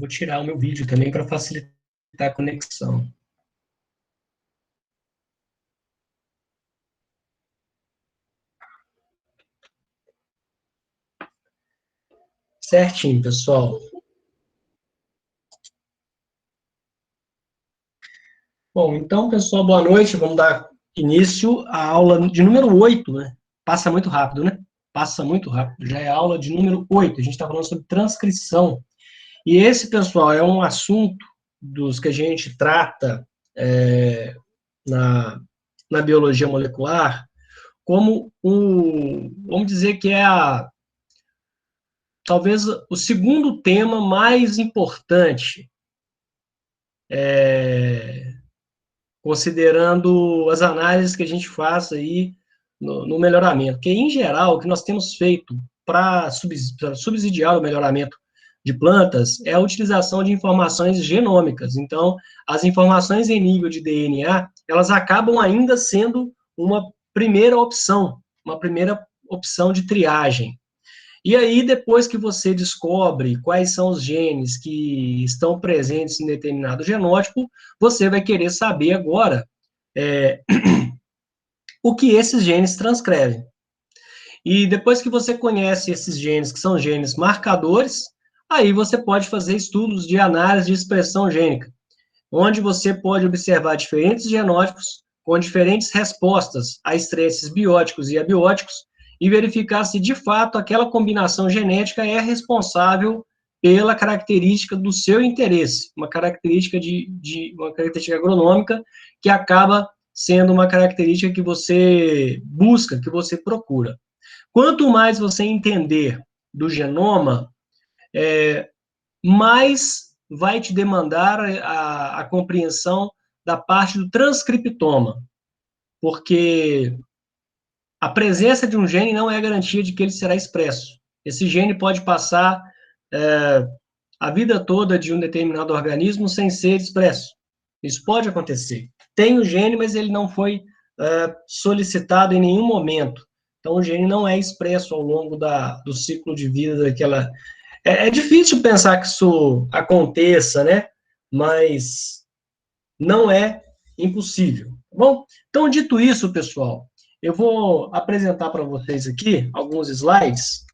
vou tirar o meu vídeo também para facilitar a conexão. Certinho, pessoal. Bom, então, pessoal, boa noite. Vamos dar início à aula de número 8, né? Passa muito rápido, né? Passa muito rápido. Já é a aula de número 8. A gente está falando sobre transcrição. E esse, pessoal, é um assunto dos que a gente trata na biologia molecular como vamos dizer que é talvez o segundo tema mais importante, considerando as análises que a gente faz aí no melhoramento. Porque, em geral, o que nós temos feito para subsidiar o melhoramento de plantas é a utilização de informações genômicas. Então, as informações em nível de DNA, elas acabam ainda sendo uma primeira opção de triagem. E aí, depois que você descobre quais são os genes que estão presentes em determinado genótipo, você vai querer saber agora o que esses genes transcrevem. E depois que você conhece esses genes, que são genes marcadores, aí você pode fazer estudos de análise de expressão gênica, onde você pode observar diferentes genótipos com diferentes respostas a estresses bióticos e abióticos e verificar se, de fato, aquela combinação genética é responsável pela característica do seu interesse, uma característica uma característica agronômica que acaba sendo uma característica que você busca, que você procura. Quanto mais você entender do genoma, mais vai te demandar a compreensão da parte do transcriptoma, porque a presença de um gene não é a garantia de que ele será expresso. Esse gene pode passar a vida toda de um determinado organismo sem ser expresso. Isso pode acontecer. Tem o gene, mas ele não foi solicitado em nenhum momento. Então, o gene não é expresso ao longo do ciclo de vida daquela... É difícil pensar que isso aconteça, né? Mas não é impossível. Bom, então, dito isso, pessoal, eu vou apresentar para vocês aqui alguns slides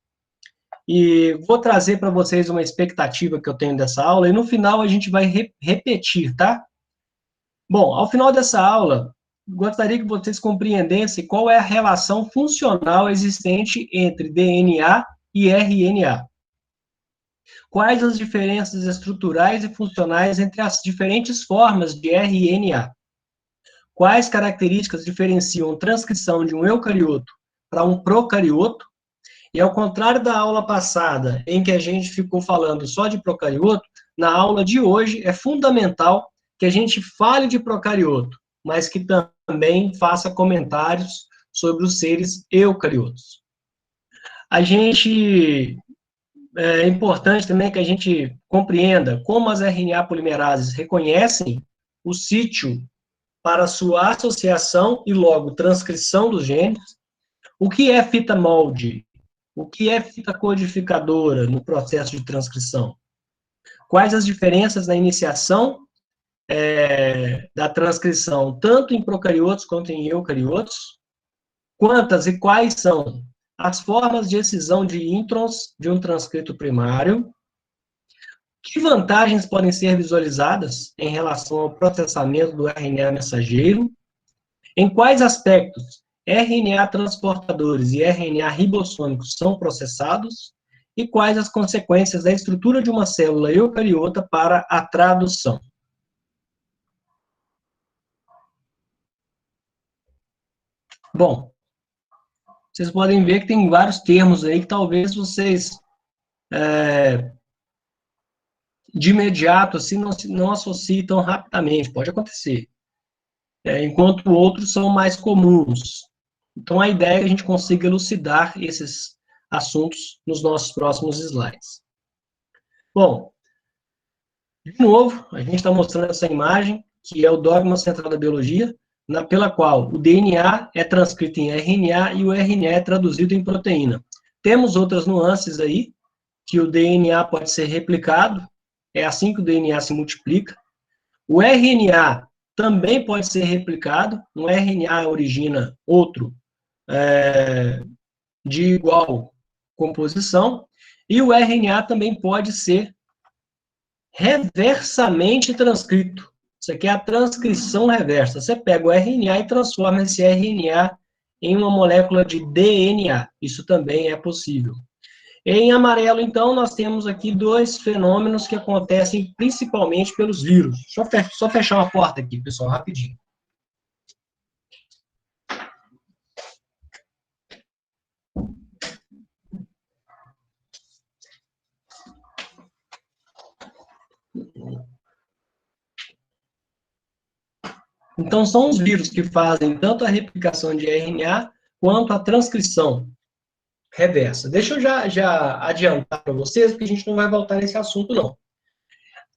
e vou trazer para vocês uma expectativa que eu tenho dessa aula, e no final a gente vai repetir, tá? Bom, ao final dessa aula, gostaria que vocês compreendessem qual é a relação funcional existente entre DNA e RNA. Quais as diferenças estruturais e funcionais entre as diferentes formas de RNA? Quais características diferenciam a transcrição de um eucarioto para um procarioto? E ao contrário da aula passada, em que a gente ficou falando só de procarioto, na aula de hoje é fundamental que a gente fale de procarioto, mas que também faça comentários sobre os seres eucariotos. É importante também que a gente compreenda como as RNA polimerases reconhecem o sítio para sua associação e logo transcrição dos genes, o que é fita molde, o que é fita codificadora no processo de transcrição, quais as diferenças na iniciação da transcrição, tanto em procariotos quanto em eucariotos, quantas e quais são as formas de excisão de introns de um transcrito primário, que vantagens podem ser visualizadas em relação ao processamento do RNA mensageiro, em quais aspectos RNA transportadores e RNA ribossômicos são processados, e quais as consequências da estrutura de uma célula eucariota para a tradução. Bom, vocês podem ver que tem vários termos aí que talvez vocês, de imediato, assim, não associem tão rapidamente, pode acontecer. Enquanto outros são mais comuns. Então, a ideia é que a gente consiga elucidar esses assuntos nos nossos próximos slides. Bom, de novo, a gente está mostrando essa imagem, que é o dogma central da biologia, pela qual o DNA é transcrito em RNA e o RNA é traduzido em proteína. Temos outras nuances aí, que o DNA pode ser replicado é assim que o DNA se multiplica. O RNA também pode ser replicado, um RNA origina outro de igual composição, e o RNA também pode ser reversamente transcrito. Isso aqui é a transcrição reversa. Você pega o RNA e transforma esse RNA em uma molécula de DNA. Isso também é possível. Em amarelo, então, nós temos aqui dois fenômenos que acontecem principalmente pelos vírus. Só fechar uma porta aqui, pessoal, rapidinho. Então, são os vírus que fazem tanto a replicação de RNA quanto a transcrição reversa. Deixa eu já adiantar para vocês, porque a gente não vai voltar nesse assunto, não.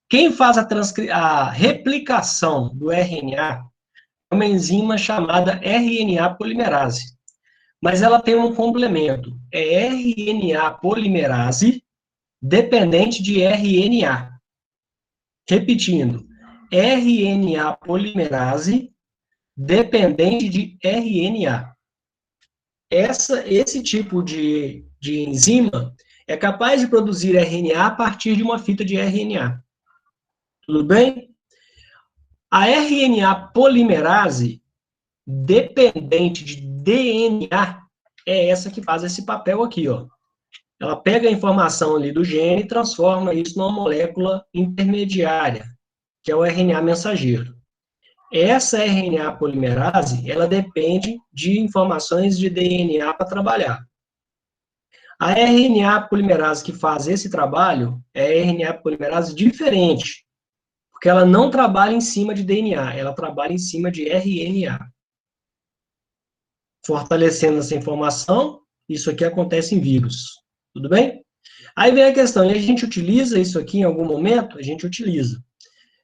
Quem faz a replicação do RNA é uma enzima chamada RNA polimerase. Mas ela tem um complemento. É RNA polimerase dependente de RNA. Repetindo, RNA polimerase dependente de RNA. Esse tipo de enzima é capaz de produzir RNA a partir de uma fita de RNA. Tudo bem? A RNA polimerase dependente de DNA é essa que faz esse papel aqui, ó. Ela pega a informação ali do gene e transforma isso numa molécula intermediária, que é o RNA mensageiro. Essa RNA polimerase, ela depende de informações de DNA para trabalhar. A RNA polimerase que faz esse trabalho é a RNA polimerase diferente, porque ela não trabalha em cima de DNA, ela trabalha em cima de RNA. Fortalecendo essa informação, isso aqui acontece em vírus. Tudo bem? Aí vem a questão, e a gente utiliza isso aqui em algum momento? A gente utiliza.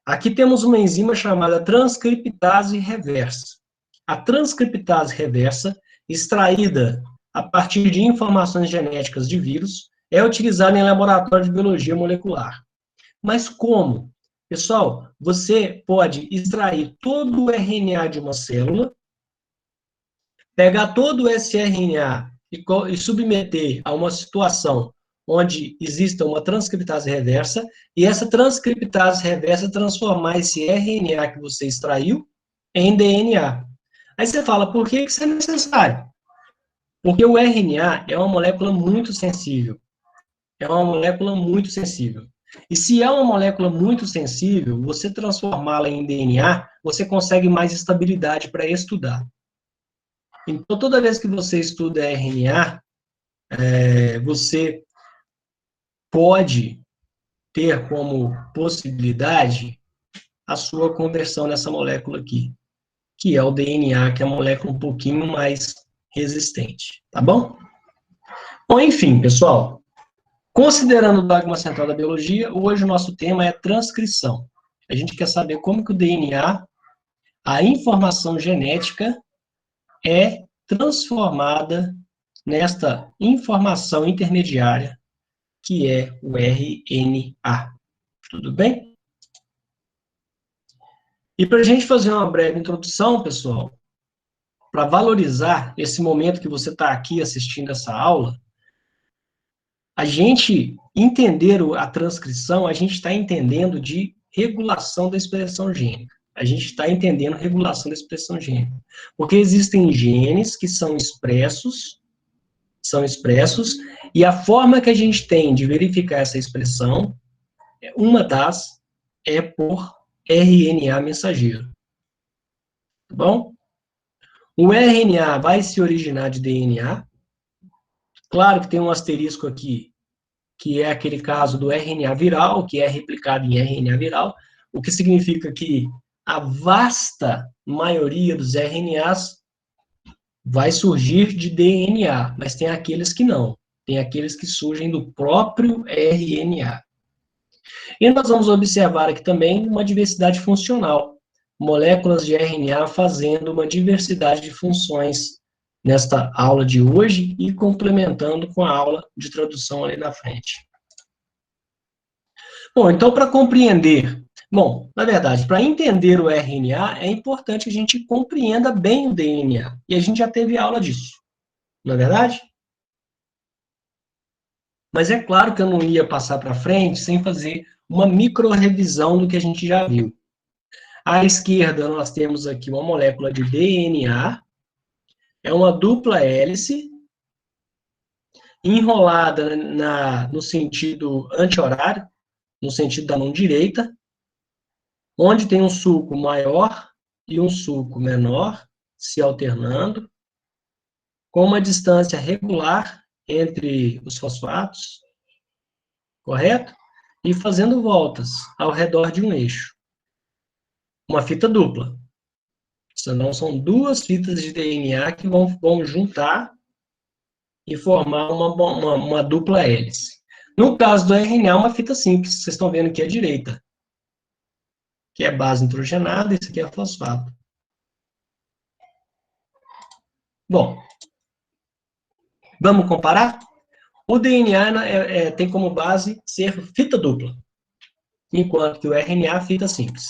Aqui temos uma enzima chamada transcriptase reversa. A transcriptase reversa, extraída a partir de informações genéticas de vírus, é utilizada em laboratório de biologia molecular. Mas como? Pessoal, você pode extrair todo o RNA de uma célula, pegar todo esse RNA e submeter a uma situação onde exista uma transcriptase reversa, e essa transcriptase reversa transformar esse RNA que você extraiu em DNA. Aí você fala, por que isso é necessário? Porque o RNA é uma molécula muito sensível. É uma molécula muito sensível. E se é uma molécula muito sensível, você transformá-la em DNA, você consegue mais estabilidade para estudar. Então, toda vez que você estuda RNA, você pode ter como possibilidade a sua conversão nessa molécula aqui, que é o DNA, que é a molécula um pouquinho mais resistente, tá bom? Bom, enfim, pessoal, considerando o dogma central da biologia, hoje o nosso tema é transcrição. A gente quer saber como que o DNA, a informação genética, é transformada nesta informação intermediária, que é o RNA. Tudo bem? E para a gente fazer uma breve introdução, pessoal, para valorizar esse momento que você está aqui assistindo essa aula, a gente entender a transcrição, a gente está entendendo de regulação da expressão gênica. A gente está entendendo regulação da expressão gênica. Porque existem genes que são expressos, e a forma que a gente tem de verificar essa expressão, uma das é por RNA mensageiro. Tá bom? O RNA vai se originar de DNA. Claro que tem um asterisco aqui, que é aquele caso do RNA viral, que é replicado em RNA viral, o que significa que a vasta maioria dos RNAs vai surgir de DNA, mas tem aqueles que não. Tem aqueles que surgem do próprio RNA. E nós vamos observar aqui também uma diversidade funcional. Moléculas de RNA fazendo uma diversidade de funções nesta aula de hoje e complementando com a aula de tradução ali na frente. Bom, então para compreender, bom, na verdade, para entender o RNA, é importante que a gente compreenda bem o DNA. E a gente já teve aula disso, não é verdade? Mas é claro que eu não ia passar para frente sem fazer uma micro-revisão do que a gente já viu. À esquerda, nós temos aqui uma molécula de DNA, é uma dupla hélice, enrolada no sentido anti-horário, no sentido da mão direita, onde tem um sulco maior e um sulco menor, se alternando, com uma distância regular entre os fosfatos, correto? E fazendo voltas ao redor de um eixo. Uma fita dupla. Senão são duas fitas de DNA que vão juntar e formar uma dupla hélice. No caso do RNA, uma fita simples, vocês estão vendo aqui à direita, que é base nitrogenada, e isso aqui é fosfato. Bom, vamos comparar? O DNA tem como base ser fita dupla, enquanto que o RNA é fita simples.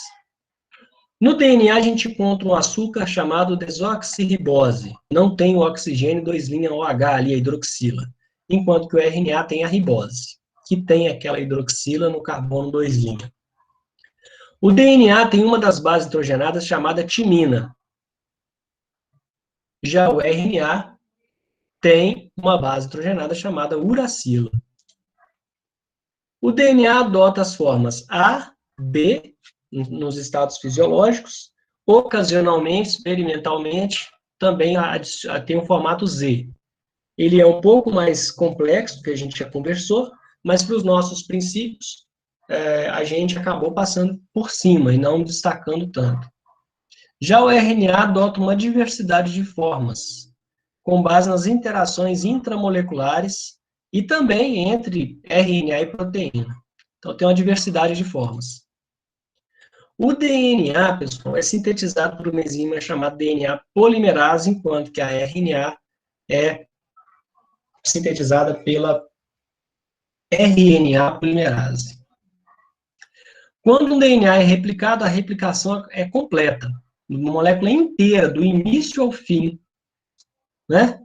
No DNA, a gente encontra um açúcar chamado desoxirribose. Não tem o oxigênio 2' OH ali, a hidroxila. Enquanto que o RNA tem a ribose, que tem aquela hidroxila no carbono 2'. O DNA tem uma das bases nitrogenadas chamada timina. Já o RNA tem uma base nitrogenada chamada uracila. O DNA adota as formas A, B, nos estados fisiológicos, ocasionalmente, experimentalmente, também tem o formato Z. Ele é um pouco mais complexo, que a gente já conversou, mas para os nossos princípios, a gente acabou passando por cima e não destacando tanto. Já o RNA adota uma diversidade de formas, com base nas interações intramoleculares e também entre RNA e proteína. Então, tem uma diversidade de formas. O DNA, pessoal, é sintetizado por uma enzima chamada DNA polimerase, enquanto que a RNA é sintetizada pela RNA polimerase. Quando um DNA é replicado, a replicação é completa. Uma molécula inteira, do início ao fim, né,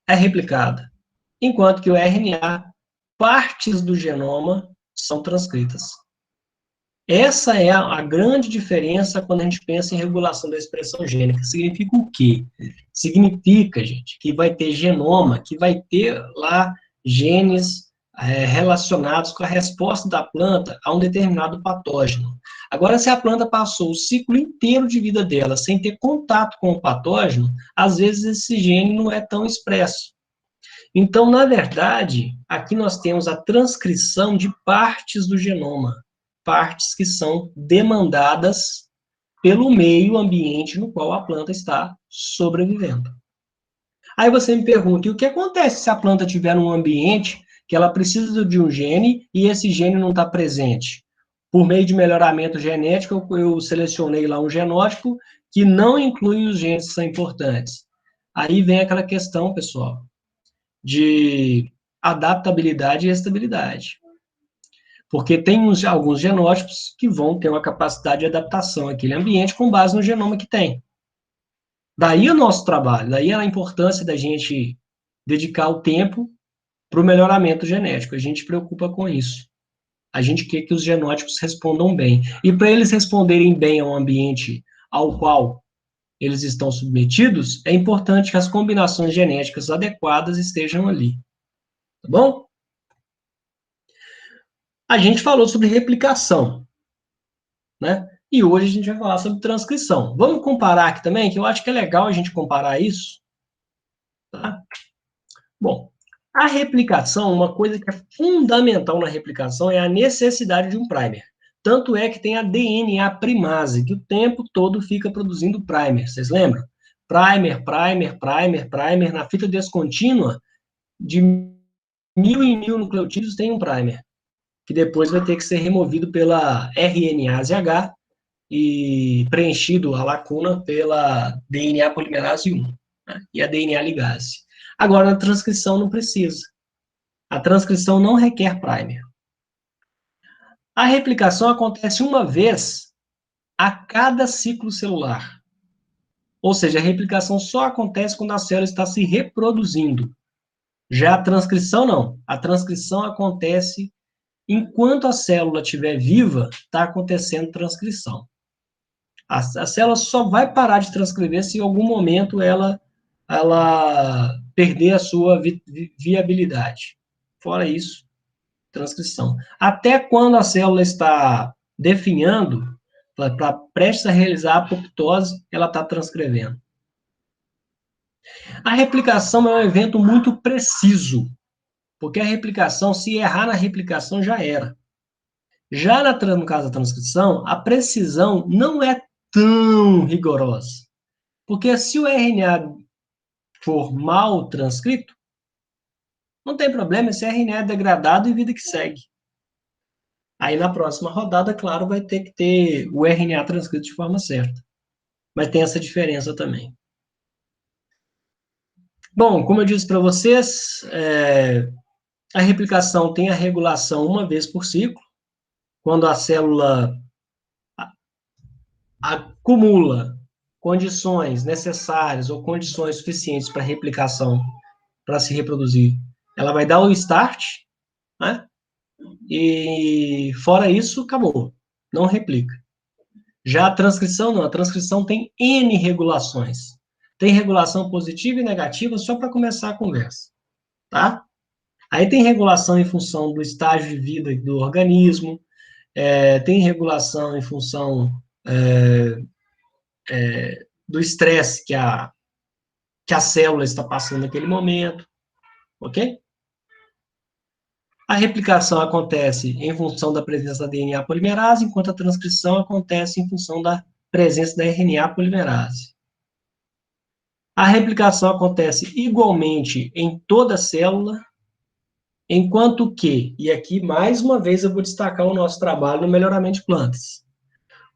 é replicada. Enquanto que o RNA, partes do genoma são transcritas. Essa é a grande diferença quando a gente pensa em regulação da expressão gênica. Significa o quê? Significa, gente, que vai ter genoma, que vai ter lá genes relacionados com a resposta da planta a um determinado patógeno. Agora, se a planta passou o ciclo inteiro de vida dela sem ter contato com o patógeno, às vezes esse gene não é tão expresso. Então, na verdade, aqui nós temos a transcrição de partes do genoma, partes que são demandadas pelo meio ambiente no qual a planta está sobrevivendo. Aí você me pergunta, e o que acontece se a planta tiver um ambiente que ela precisa de um gene e esse gene não está presente? Por meio de melhoramento genético, eu selecionei lá um genótipo que não inclui os genes que são importantes. Aí vem aquela questão, pessoal, de adaptabilidade e estabilidade. Porque tem alguns genótipos que vão ter uma capacidade de adaptação àquele ambiente com base no genoma que tem. Daí o nosso trabalho, daí a importância da gente dedicar o tempo para o melhoramento genético. A gente se preocupa com isso. A gente quer que os genótipos respondam bem. E para eles responderem bem ao ambiente ao qual eles estão submetidos, é importante que as combinações genéticas adequadas estejam ali. Tá bom? A gente falou sobre replicação, né? E hoje a gente vai falar sobre transcrição. Vamos comparar aqui também, que eu acho que é legal a gente comparar isso. Tá? Bom, a replicação, uma coisa que é fundamental na replicação é a necessidade de um primer. Tanto é que tem a DNA primase, que o tempo todo fica produzindo primer. Vocês lembram? Primer, primer, primer, primer. Na fita descontínua, de 1000 em 1000 nucleotídeos tem um primer, que depois vai ter que ser removido pela RNase H e preenchido a lacuna pela DNA polimerase 1, né? E a DNA ligase. Agora, na transcrição não precisa. A transcrição não requer primer. A replicação acontece uma vez a cada ciclo celular. Ou seja, a replicação só acontece quando a célula está se reproduzindo. Já a transcrição, não. A transcrição acontece enquanto a célula estiver viva, está acontecendo transcrição. A célula só vai parar de transcrever se em algum momento ela perder a sua viabilidade. Fora isso, transcrição. Até quando a célula está definhando, prestes a realizar a apoptose, ela está transcrevendo. A replicação é um evento muito preciso, porque a replicação, se errar na replicação, já era. Já no caso da transcrição, a precisão não é tão rigorosa. Porque se o RNA for mal transcrito, não tem problema, esse RNA é degradado e vida que segue. Aí na próxima rodada, claro, vai ter que ter o RNA transcrito de forma certa. Mas tem essa diferença também. Bom, como eu disse para vocês, a replicação tem a regulação uma vez por ciclo, quando a célula acumula condições necessárias ou condições suficientes para replicação, para se reproduzir. Ela vai dar o start, né? E fora isso, acabou. Não replica. Já a transcrição, não. A transcrição tem N regulações. Tem regulação positiva e negativa só para começar a conversa, tá? Aí tem regulação em função do estágio de vida do organismo, tem regulação em função do estresse que a célula está passando naquele momento, ok? A replicação acontece em função da presença da DNA polimerase, enquanto a transcrição acontece em função da presença da RNA polimerase. A replicação acontece igualmente em toda célula, enquanto que, e aqui mais uma vez eu vou destacar o nosso trabalho no melhoramento de plantas.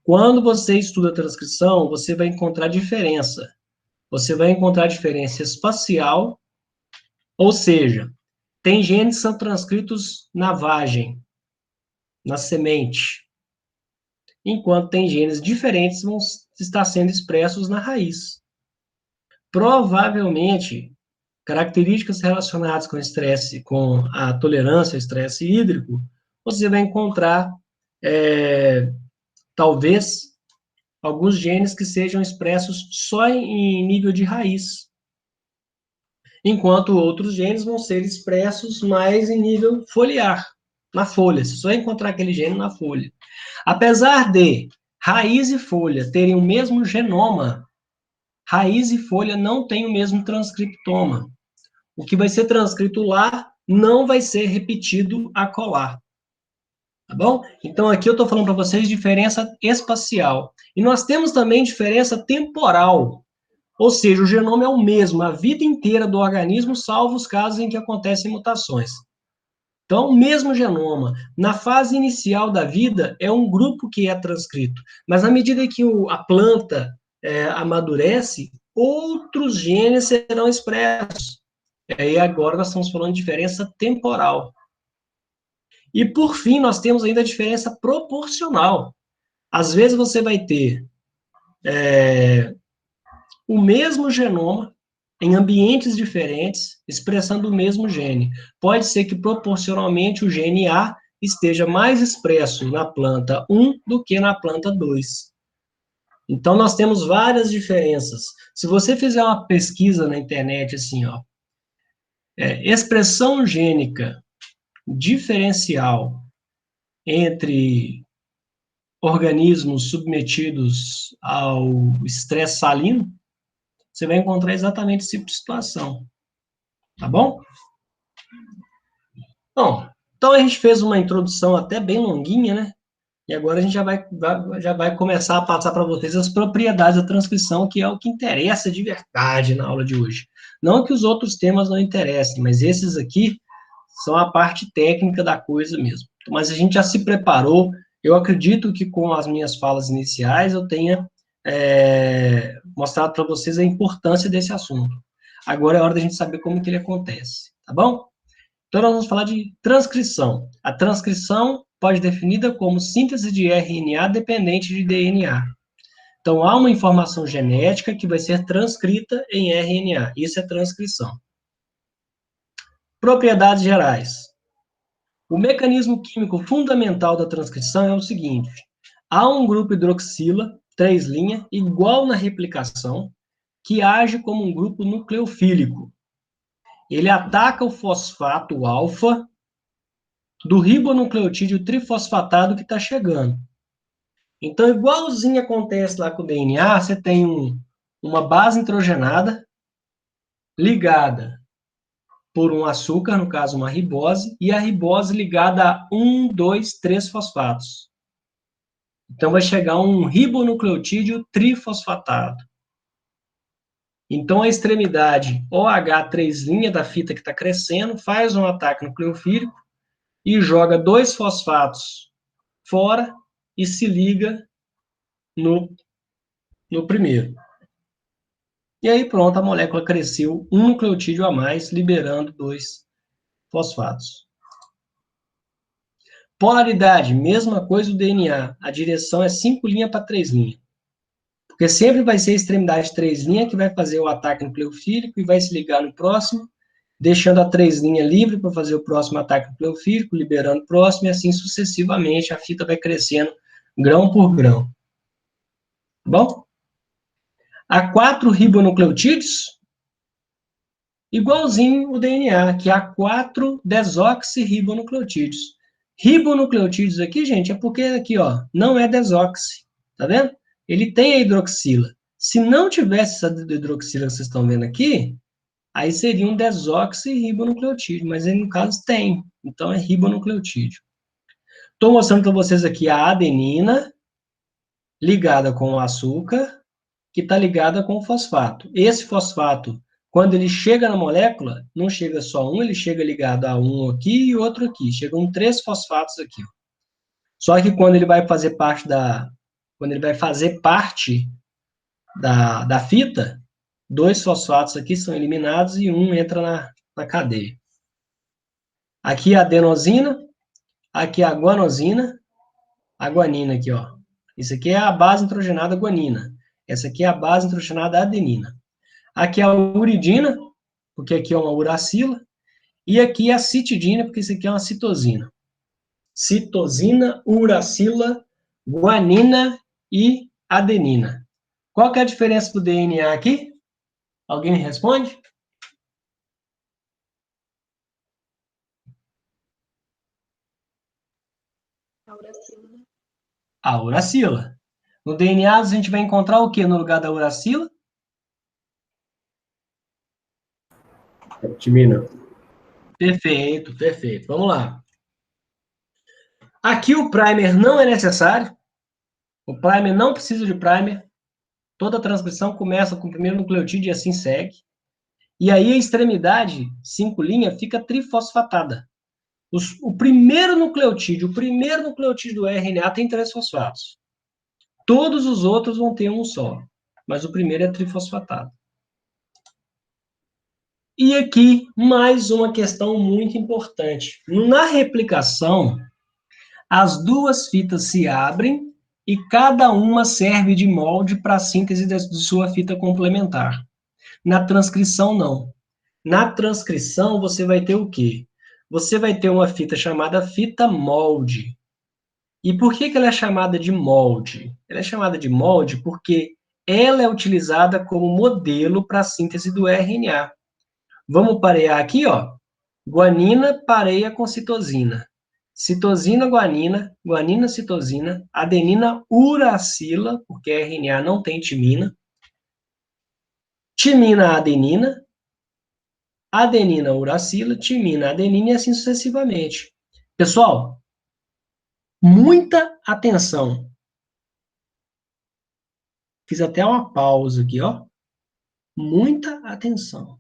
Quando você estuda a transcrição, você vai encontrar diferença. Você vai encontrar diferença espacial, ou seja, tem genes que são transcritos na vagem, na semente, enquanto tem genes diferentes que vão estar sendo expressos na raiz. Provavelmente, características relacionadas com estresse, com a tolerância ao estresse hídrico, você vai encontrar, talvez, alguns genes que sejam expressos só em nível de raiz, enquanto outros genes vão ser expressos mais em nível foliar, na folha. Você só vai encontrar aquele gene na folha. Apesar de raiz e folha terem o mesmo genoma, raiz e folha não têm o mesmo transcriptoma. O que vai ser transcrito lá não vai ser repetido acolá. Tá bom? Então, aqui eu estou falando para vocês diferença espacial. E nós temos também diferença temporal. Ou seja, o genoma é o mesmo a vida inteira do organismo, salvo os casos em que acontecem mutações. Então, o mesmo genoma, na fase inicial da vida, é um grupo que é transcrito. Mas, à medida que a planta amadurece, outros genes serão expressos. E agora nós estamos falando de diferença temporal. E, por fim, nós temos ainda a diferença proporcional. Às vezes você vai ter o mesmo genoma em ambientes diferentes, expressando o mesmo gene. Pode ser que, proporcionalmente, o gene A esteja mais expresso na planta 1 do que na planta 2. Então, nós temos várias diferenças. Se você fizer uma pesquisa na internet, assim, ó, expressão gênica diferencial entre organismos submetidos ao estresse salino, você vai encontrar exatamente esse tipo de situação. Tá bom? Bom, então a gente fez uma introdução até bem longuinha, né? E agora a gente já vai começar a passar para vocês as propriedades da transcrição, que é o que interessa de verdade na aula de hoje. Não que os outros temas não interessem, mas esses aqui são a parte técnica da coisa mesmo. Mas a gente já se preparou. Eu acredito que com as minhas falas iniciais eu tenha mostrado para vocês a importância desse assunto. Agora é hora da gente saber como que ele acontece, tá bom? Então nós vamos falar de transcrição. A transcrição pode ser definida como síntese de RNA dependente de DNA. Então, há uma informação genética que vai ser transcrita em RNA. Isso é transcrição. Propriedades gerais. O mecanismo químico fundamental da transcrição é o seguinte: há um grupo hidroxila, 3' igual na replicação, que age como um grupo nucleofílico. Ele ataca o fosfato alfa do ribonucleotídeo trifosfatado que está chegando. Então, igualzinho acontece lá com o DNA, você tem uma base nitrogenada ligada por um açúcar, no caso uma ribose, e a ribose ligada a 1, 2, 3 fosfatos. Então, vai chegar um ribonucleotídeo trifosfatado. Então, a extremidade OH3' da fita que está crescendo faz um ataque nucleofílico e joga 2 fosfatos fora e se liga no primeiro. E aí, pronto, a molécula cresceu um nucleotídeo a mais, liberando 2 fosfatos. Polaridade, mesma coisa do DNA. A direção é 5' para 3'. Porque sempre vai ser a extremidade 3' que vai fazer o ataque nucleofílico e vai se ligar no próximo, deixando a 3' livre para fazer o próximo ataque nucleofílico, liberando o próximo, e assim sucessivamente a fita vai crescendo grão por grão. Bom? Há 4 ribonucleotídeos, igualzinho o DNA, que há 4 desoxirribonucleotídeos. Ribonucleotídeos aqui, gente, é porque aqui, ó, não é desoxi, tá vendo? Ele tem a hidroxila. Se não tivesse essa hidroxila que vocês estão vendo aqui, aí seria um desoxirribonucleotídeo, mas ele, no caso, tem. Então, é ribonucleotídeo. Estou mostrando para vocês aqui a adenina ligada com o açúcar, que está ligada com o fosfato. Esse fosfato, quando ele chega na molécula, não chega só um, ele chega ligado a um aqui e outro aqui. Chegam 3 fosfatos aqui. Só que quando ele vai fazer parte da fita, 2 fosfatos aqui são eliminados e um entra na cadeia. Aqui a adenosina, aqui a guanosina, a guanina aqui, ó. Isso aqui é a base nitrogenada guanina. Essa aqui é a base nitrogenada adenina. Aqui é a uridina, porque aqui é uma uracila. E aqui é a citidina, porque isso aqui é uma citosina. Citosina, uracila, guanina e adenina. Qual que é a diferença do DNA aqui? Alguém me responde? A uracila. A uracila. No DNA, a gente vai encontrar o que no lugar da uracila? Timina. Perfeito, perfeito. Vamos lá. Aqui o primer não é necessário. O primer não precisa de primer. Toda transcrição começa com o primeiro nucleotídeo e assim segue. E aí a extremidade, 5' fica trifosfatada. O primeiro nucleotídeo do RNA tem 3 fosfatos. Todos os outros vão ter um só, mas o primeiro é trifosfatado. E aqui, mais uma questão muito importante. Na replicação, as 2 fitas se abrem e cada uma serve de molde para a síntese de sua fita complementar. Na transcrição, não. Na transcrição, você vai ter o quê? Você vai ter uma fita chamada fita molde. E por que ela é chamada de molde? Ela é chamada de molde porque ela é utilizada como modelo para a síntese do RNA. Vamos parear aqui, ó. Guanina pareia com citosina. Citosina, guanina, guanina, citosina, adenina, uracila, porque RNA não tem timina. Timina, adenina, adenina, uracila, timina, adenina e assim sucessivamente. Pessoal, muita atenção. Fiz até uma pausa aqui, ó. Muita atenção.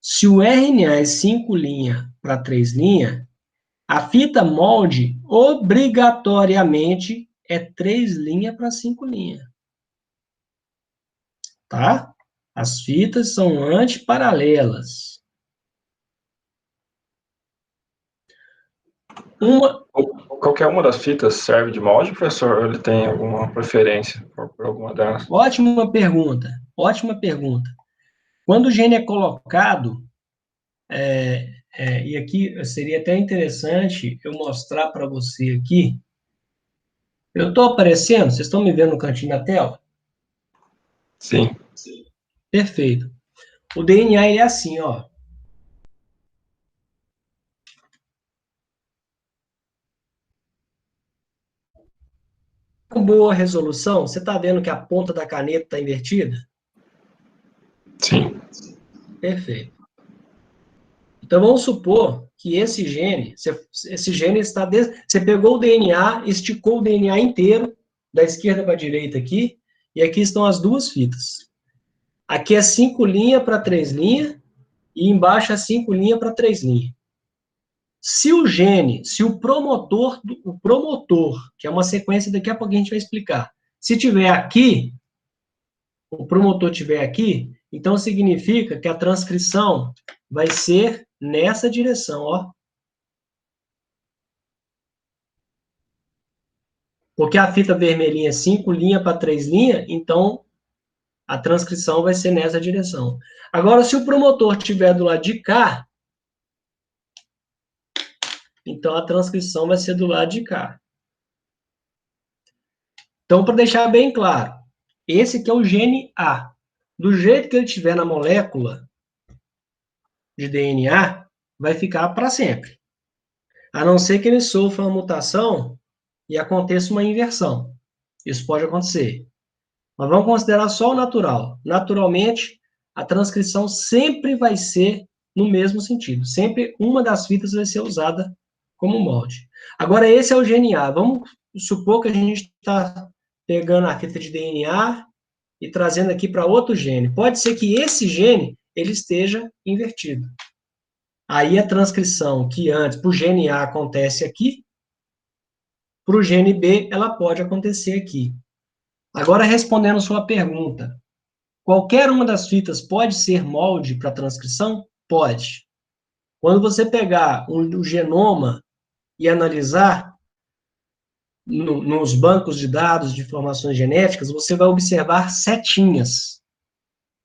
Se o RNA é 5' para 3', a fita molde obrigatoriamente é 3' para 5'. Tá? As fitas são antiparalelas. Qualquer uma das fitas serve de molde, professor? Ou ele tem alguma preferência por alguma delas? Ótima pergunta, ótima pergunta. Quando o gene é colocado, e aqui seria até interessante eu mostrar para você aqui. Eu estou aparecendo? Vocês estão me vendo no cantinho da tela? Sim. Perfeito. O DNA é assim, ó. Com boa resolução, você está vendo que a ponta da caneta está invertida? Sim. Perfeito. Então, vamos supor que esse gene está... Você pegou o DNA, esticou o DNA inteiro, da esquerda para a direita aqui, e aqui estão as duas fitas. Aqui é 5 linhas para 3 linhas, e embaixo é 5 linhas para 3 linhas. Se o promotor, que é uma sequência, daqui a pouco a gente vai explicar, se tiver aqui, o promotor tiver aqui, então significa que a transcrição vai ser nessa direção, ó. Porque a fita vermelhinha é 5 linhas para 3 linhas, então a transcrição vai ser nessa direção. Agora, se o promotor estiver do lado de cá, então a transcrição vai ser do lado de cá. Então, para deixar bem claro, esse aqui é o gene A. Do jeito que ele estiver na molécula de DNA, vai ficar para sempre. A não ser que ele sofra uma mutação e aconteça uma inversão. Isso pode acontecer. Mas vamos considerar só o natural. Naturalmente, a transcrição sempre vai ser no mesmo sentido. Sempre uma das fitas vai ser usada como molde. Agora, esse é o gene A. Vamos supor que a gente está pegando a fita de DNA e trazendo aqui para outro gene. Pode ser que esse gene ele esteja invertido. Aí a transcrição que antes, para o gene A, acontece aqui, para o gene B, ela pode acontecer aqui. Agora, respondendo sua pergunta, qualquer uma das fitas pode ser molde para transcrição? Pode. Quando você pegar o genoma e analisar nos bancos de dados de informações genéticas, você vai observar setinhas.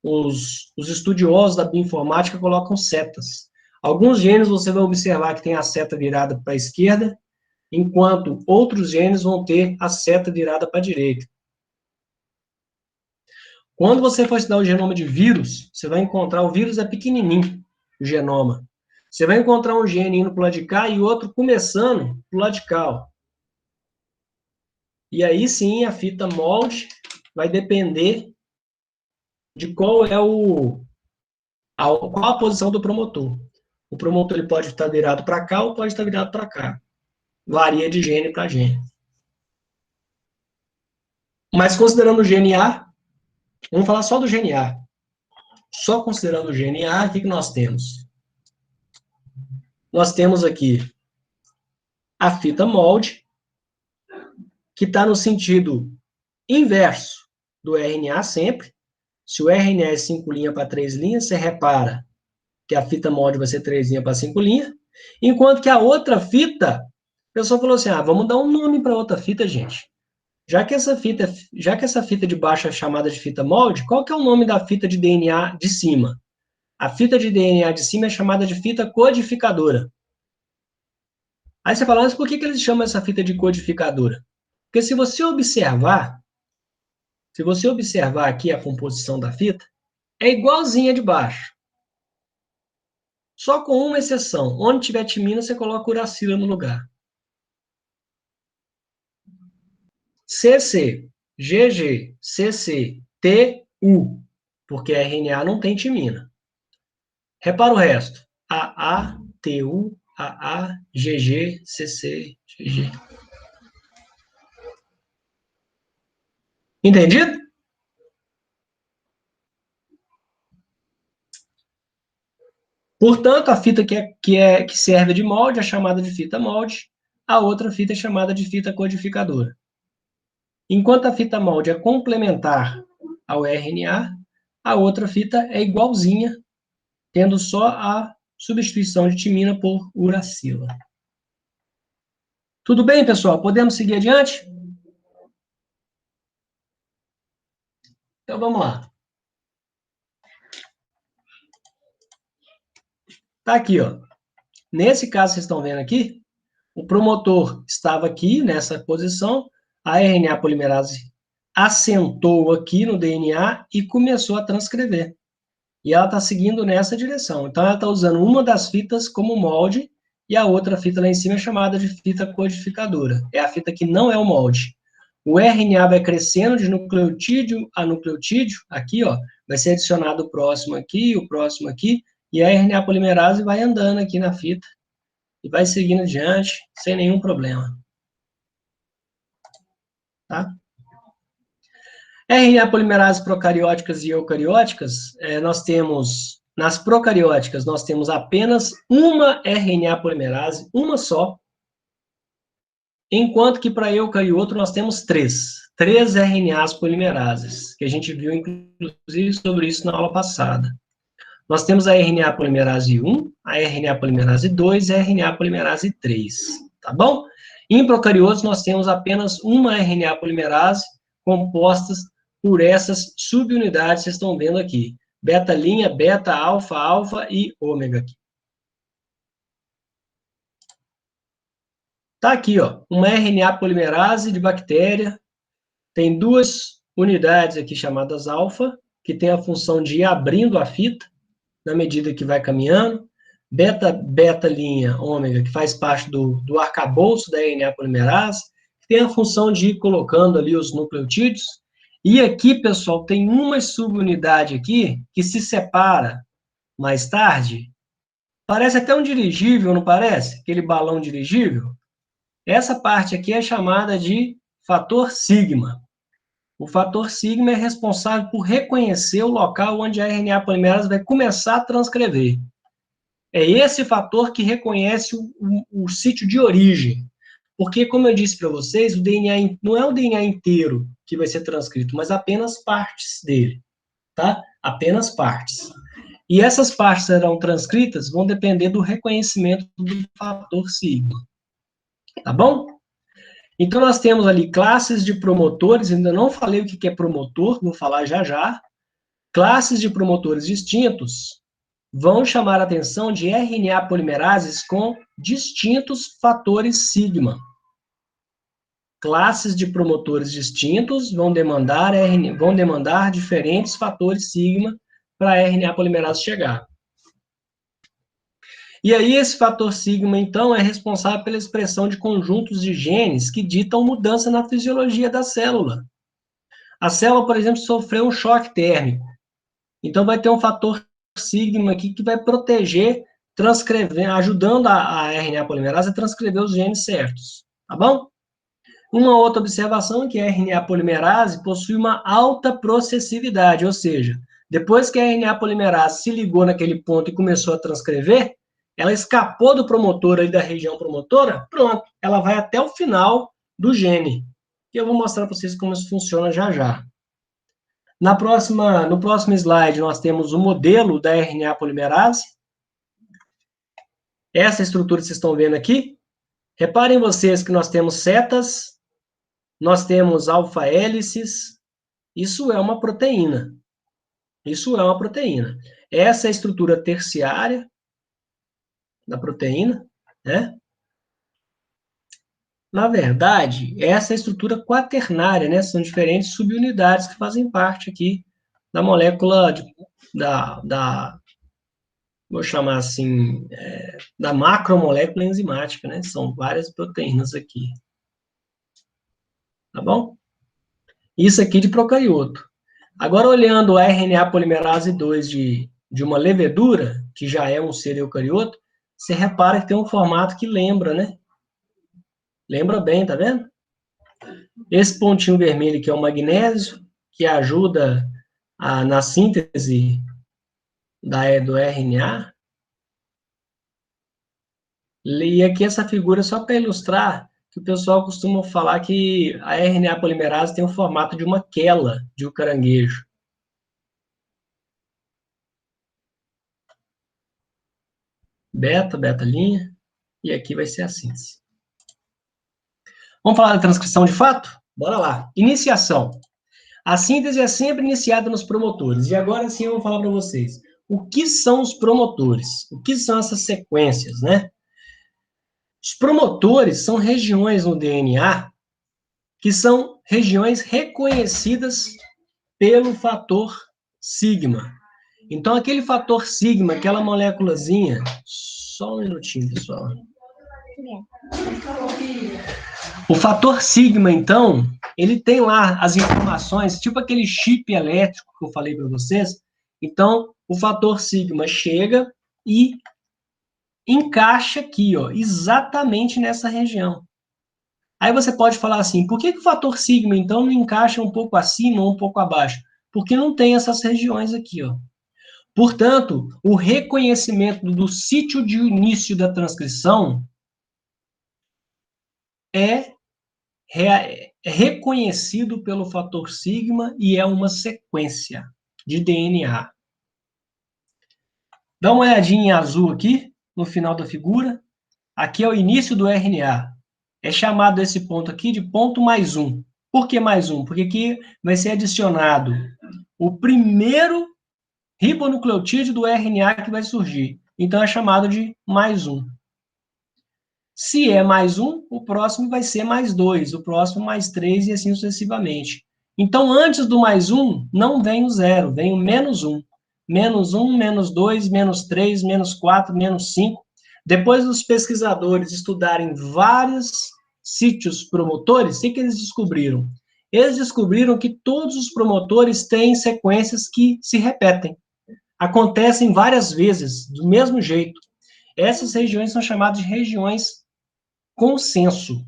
Os estudiosos da bioinformática colocam setas. Alguns genes você vai observar que tem a seta virada para a esquerda, enquanto outros genes vão ter a seta virada para a direita. Quando você for estudar o genoma de vírus, você vai encontrar, o vírus é pequenininho, o genoma. Você vai encontrar um gene indo para o lado de cá e outro começando para o lado de cá. Ó. E aí sim, a fita molde vai depender de qual é qual a posição do promotor. O promotor ele pode estar virado para cá ou pode estar virado para cá. Varia de gene para gene. Mas considerando o gene A, vamos falar só do gene A. Só considerando o gene A, o que nós temos? Nós temos aqui a fita molde, que está no sentido inverso do RNA sempre. Se o RNA é 5 linhas para 3 linhas, você repara que a fita molde vai ser 3 linhas para 5 linhas, enquanto que a outra fita, a pessoa falou assim, vamos dar um nome para outra fita, gente. Já que essa fita de baixo é chamada de fita molde, qual que é o nome da fita de DNA de cima? A fita de DNA de cima é chamada de fita codificadora. Aí você fala, mas por que eles chamam essa fita de codificadora? Porque se você observar aqui a composição da fita, é igualzinha de baixo. Só com uma exceção. Onde tiver timina, você coloca uracila no lugar. CC, GG, CC, TU, porque RNA não tem timina. Repara o resto. AA, TU, AA, GG, CC, GG. Entendido? Portanto, a fita que serve de molde é chamada de fita molde, a outra fita é chamada de fita codificadora. Enquanto a fita molde é complementar ao RNA, a outra fita é igualzinha, tendo só a substituição de timina por uracila. Tudo bem, pessoal? Podemos seguir adiante? Então, vamos lá. Tá aqui, ó. Nesse caso, vocês estão vendo aqui, o promotor estava aqui, nessa posição, a RNA polimerase assentou aqui no DNA e começou a transcrever. E ela está seguindo nessa direção. Então, ela está usando uma das fitas como molde e a outra fita lá em cima é chamada de fita codificadora. É a fita que não é o molde. O RNA vai crescendo de nucleotídeo a nucleotídeo, aqui, ó, vai ser adicionado o próximo aqui, e a RNA polimerase vai andando aqui na fita e vai seguindo adiante, sem nenhum problema. Tá? RNA polimerase procarióticas e eucarióticas, nós temos, nas procarióticas, nós temos apenas uma RNA polimerase, uma só, enquanto que para eucarioto nós temos três RNAs polimerases, que a gente viu, inclusive, sobre isso na aula passada. Nós temos a RNA polimerase 1, a RNA polimerase 2 e a RNA polimerase 3, tá bom? Em procariotos, nós temos apenas uma RNA polimerase compostas por essas subunidades que vocês estão vendo aqui. Beta-linha, beta, alfa, alfa e ômega aqui. Tá aqui, ó, uma RNA polimerase de bactéria. Tem duas unidades aqui chamadas alfa, que tem a função de ir abrindo a fita na medida que vai caminhando. Beta-linha, ômega, que faz parte do arcabouço da RNA polimerase, que tem a função de ir colocando ali os nucleotídeos. E aqui, pessoal, tem uma subunidade aqui que se separa mais tarde. Parece até um dirigível, não parece? Aquele balão dirigível. Essa parte aqui é chamada de fator sigma. O fator sigma é responsável por reconhecer o local onde a RNA polimerase vai começar a transcrever. É esse fator que reconhece o sítio de origem. Porque, como eu disse para vocês, o DNA não é o DNA inteiro que vai ser transcrito, mas apenas partes dele, tá? Apenas partes. E essas partes serão transcritas, vão depender do reconhecimento do fator sigma. Tá bom? Então, nós temos ali classes de promotores, ainda não falei o que é promotor, vou falar já já. Classes de promotores distintos vão chamar a atenção de RNA polimerases com distintos fatores sigma. Classes de promotores distintos vão demandar diferentes fatores sigma para a RNA polimerase chegar. E aí, esse fator sigma, então, é responsável pela expressão de conjuntos de genes que ditam mudança na fisiologia da célula. A célula, por exemplo, sofreu um choque térmico. Então, vai ter um fator sigma aqui que vai proteger, ajudando a RNA polimerase a transcrever os genes certos. Tá bom? Uma outra observação é que a RNA polimerase possui uma alta processividade, ou seja, depois que a RNA polimerase se ligou naquele ponto e começou a transcrever, ela escapou do promotor aí da região promotora, pronto, ela vai até o final do gene. E eu vou mostrar para vocês como isso funciona já já. No próximo slide, nós temos o modelo da RNA polimerase. Essa estrutura que vocês estão vendo aqui. Reparem vocês que nós temos setas, nós temos alfa-hélices. Isso é uma proteína. Isso é uma proteína. Essa é a estrutura terciária da proteína, né? Na verdade, essa é a estrutura quaternária, né? São diferentes subunidades que fazem parte aqui da molécula, vou chamar assim, da macromolécula enzimática, né? São várias proteínas aqui. Tá bom? Isso aqui de procarioto. Agora, olhando a RNA polimerase 2 de uma levedura, que já é um ser eucarioto, você repara que tem um formato que lembra, né? Lembra bem, tá vendo? Esse pontinho vermelho aqui é o magnésio, que ajuda na síntese do RNA. E aqui essa figura só para ilustrar que o pessoal costuma falar que a RNA polimerase tem o formato de uma quela de um caranguejo. Beta, beta-linha, e aqui vai ser a síntese. Vamos falar da transcrição de fato? Bora lá. Iniciação. A síntese é sempre iniciada nos promotores. E agora sim eu vou falar para vocês. O que são os promotores? O que são essas sequências, né? Os promotores são regiões no DNA que são regiões reconhecidas pelo fator sigma. Então, aquele fator sigma, aquela moléculazinha... Só um minutinho, pessoal. O fator sigma, então, ele tem lá as informações, tipo aquele chip elétrico que eu falei para vocês. Então, o fator sigma chega e encaixa aqui, ó, exatamente nessa região. Aí você pode falar assim, por que o fator sigma, então, não encaixa um pouco acima ou um pouco abaixo? Porque não tem essas regiões aqui, ó. Portanto, o reconhecimento do sítio de início da transcrição é reconhecido pelo fator sigma e é uma sequência de DNA. Dá uma olhadinha em azul aqui, no final da figura. Aqui é o início do RNA. É chamado esse ponto aqui de ponto mais um. Por que mais um? Porque aqui vai ser adicionado o primeiro ribonucleotídeo do RNA que vai surgir. Então, é chamado de mais um. Se é mais um, o próximo vai ser mais dois, o próximo mais três e assim sucessivamente. Então, antes do mais um, não vem o zero, vem o menos um. Menos um, menos dois, menos três, menos quatro, menos cinco. Depois dos pesquisadores estudarem vários sítios promotores, o que eles descobriram? Eles descobriram que todos os promotores têm sequências que se repetem. Acontecem várias vezes, do mesmo jeito. Essas regiões são chamadas de regiões consenso.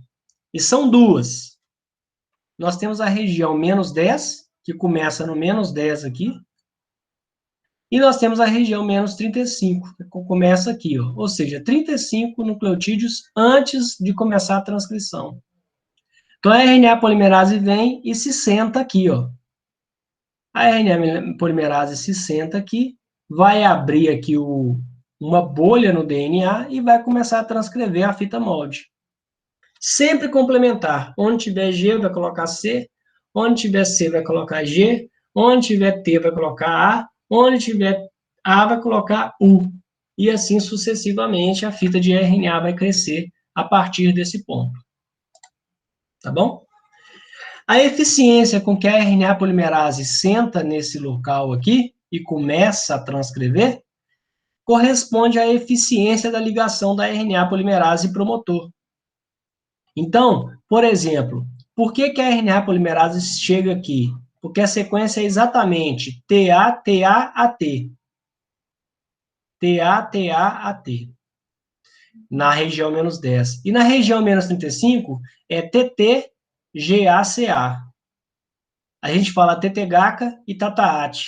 E são duas. Nós temos a região menos 10, que começa no menos 10 aqui. E nós temos a região menos 35, que começa aqui, ó. Ou seja, 35 nucleotídeos antes de começar a transcrição. Então, a RNA polimerase vem e se senta aqui, ó. A RNA polimerase se senta aqui, vai abrir aqui uma bolha no DNA e vai começar a transcrever a fita molde. Sempre complementar. Onde tiver G, vai colocar C. Onde tiver C, vai colocar G. Onde tiver T, vai colocar A. Onde tiver A, vai colocar U. E assim sucessivamente, a fita de RNA vai crescer a partir desse ponto. Tá bom? A eficiência com que a RNA polimerase senta nesse local aqui e começa a transcrever corresponde à eficiência da ligação da RNA polimerase e promotor. Então, por exemplo, por que a RNA polimerase chega aqui? Porque a sequência é exatamente TA, TA, AT. TA, TA, AT. Na região menos 10. E na região menos 35, é TT, GACA. A gente fala TT-GACA e TATA-AT.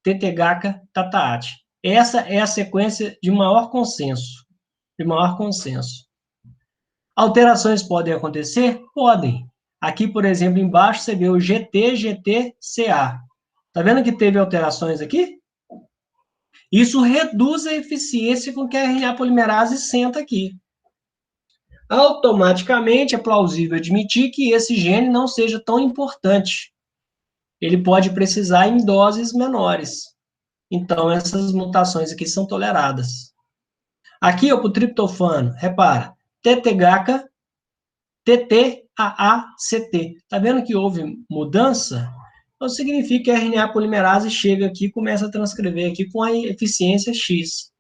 TT-GACA, TATA-AT. Essa é a sequência de maior consenso. De maior consenso. Alterações podem acontecer? Podem. Aqui, por exemplo, embaixo você vê o GT, GT, CA. Tá vendo que teve alterações aqui? Isso reduz a eficiência com que a RNA polimerase senta aqui. Automaticamente é plausível admitir que esse gene não seja tão importante. Ele pode precisar em doses menores. Então, essas mutações aqui são toleradas. Aqui, para o triptofano, repara, TT-GACA, TT-AACT. Está vendo que houve mudança? Então, significa que a RNA polimerase chega aqui e começa a transcrever aqui com a eficiência X.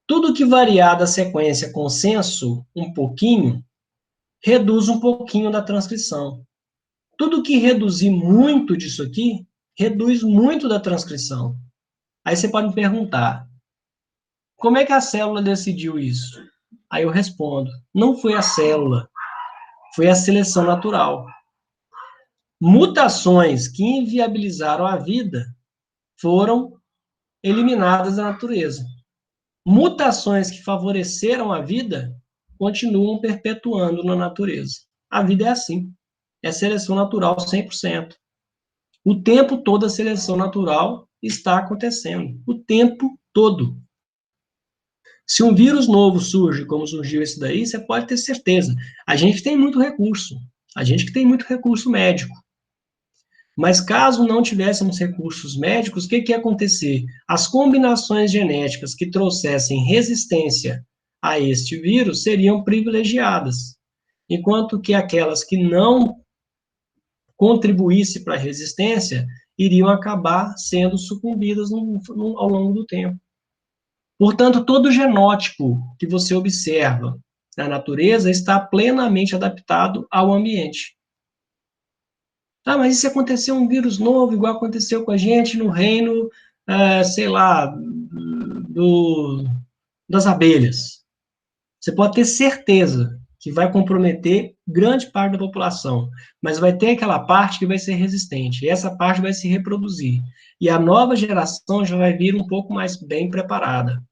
Tudo que variar da sequência consenso um pouquinho, reduz um pouquinho da transcrição. Tudo que reduzir muito disso aqui, reduz muito da transcrição. Aí você pode me perguntar, como é que a célula decidiu isso? Aí eu respondo, não foi a célula, foi a seleção natural. Mutações que inviabilizaram a vida foram eliminadas da natureza. Mutações que favoreceram a vida continuam perpetuando na natureza. A vida é assim. É seleção natural 100%. O tempo todo a seleção natural está acontecendo. O tempo todo. Se um vírus novo surge, como surgiu esse daí, você pode ter certeza. A gente tem muito recurso. A gente que tem muito recurso médico. Mas caso não tivéssemos recursos médicos, o que ia acontecer? As combinações genéticas que trouxessem resistência a este vírus seriam privilegiadas, enquanto que aquelas que não contribuíssem para a resistência iriam acabar sendo sucumbidas ao longo do tempo. Portanto, todo genótipo que você observa na natureza está plenamente adaptado ao ambiente. Ah, mas e se acontecer um vírus novo, igual aconteceu com a gente no reino, sei lá, das abelhas? Você pode ter certeza que vai comprometer grande parte da população, mas vai ter aquela parte que vai ser resistente, e essa parte vai se reproduzir. E a nova geração já vai vir um pouco mais bem preparada.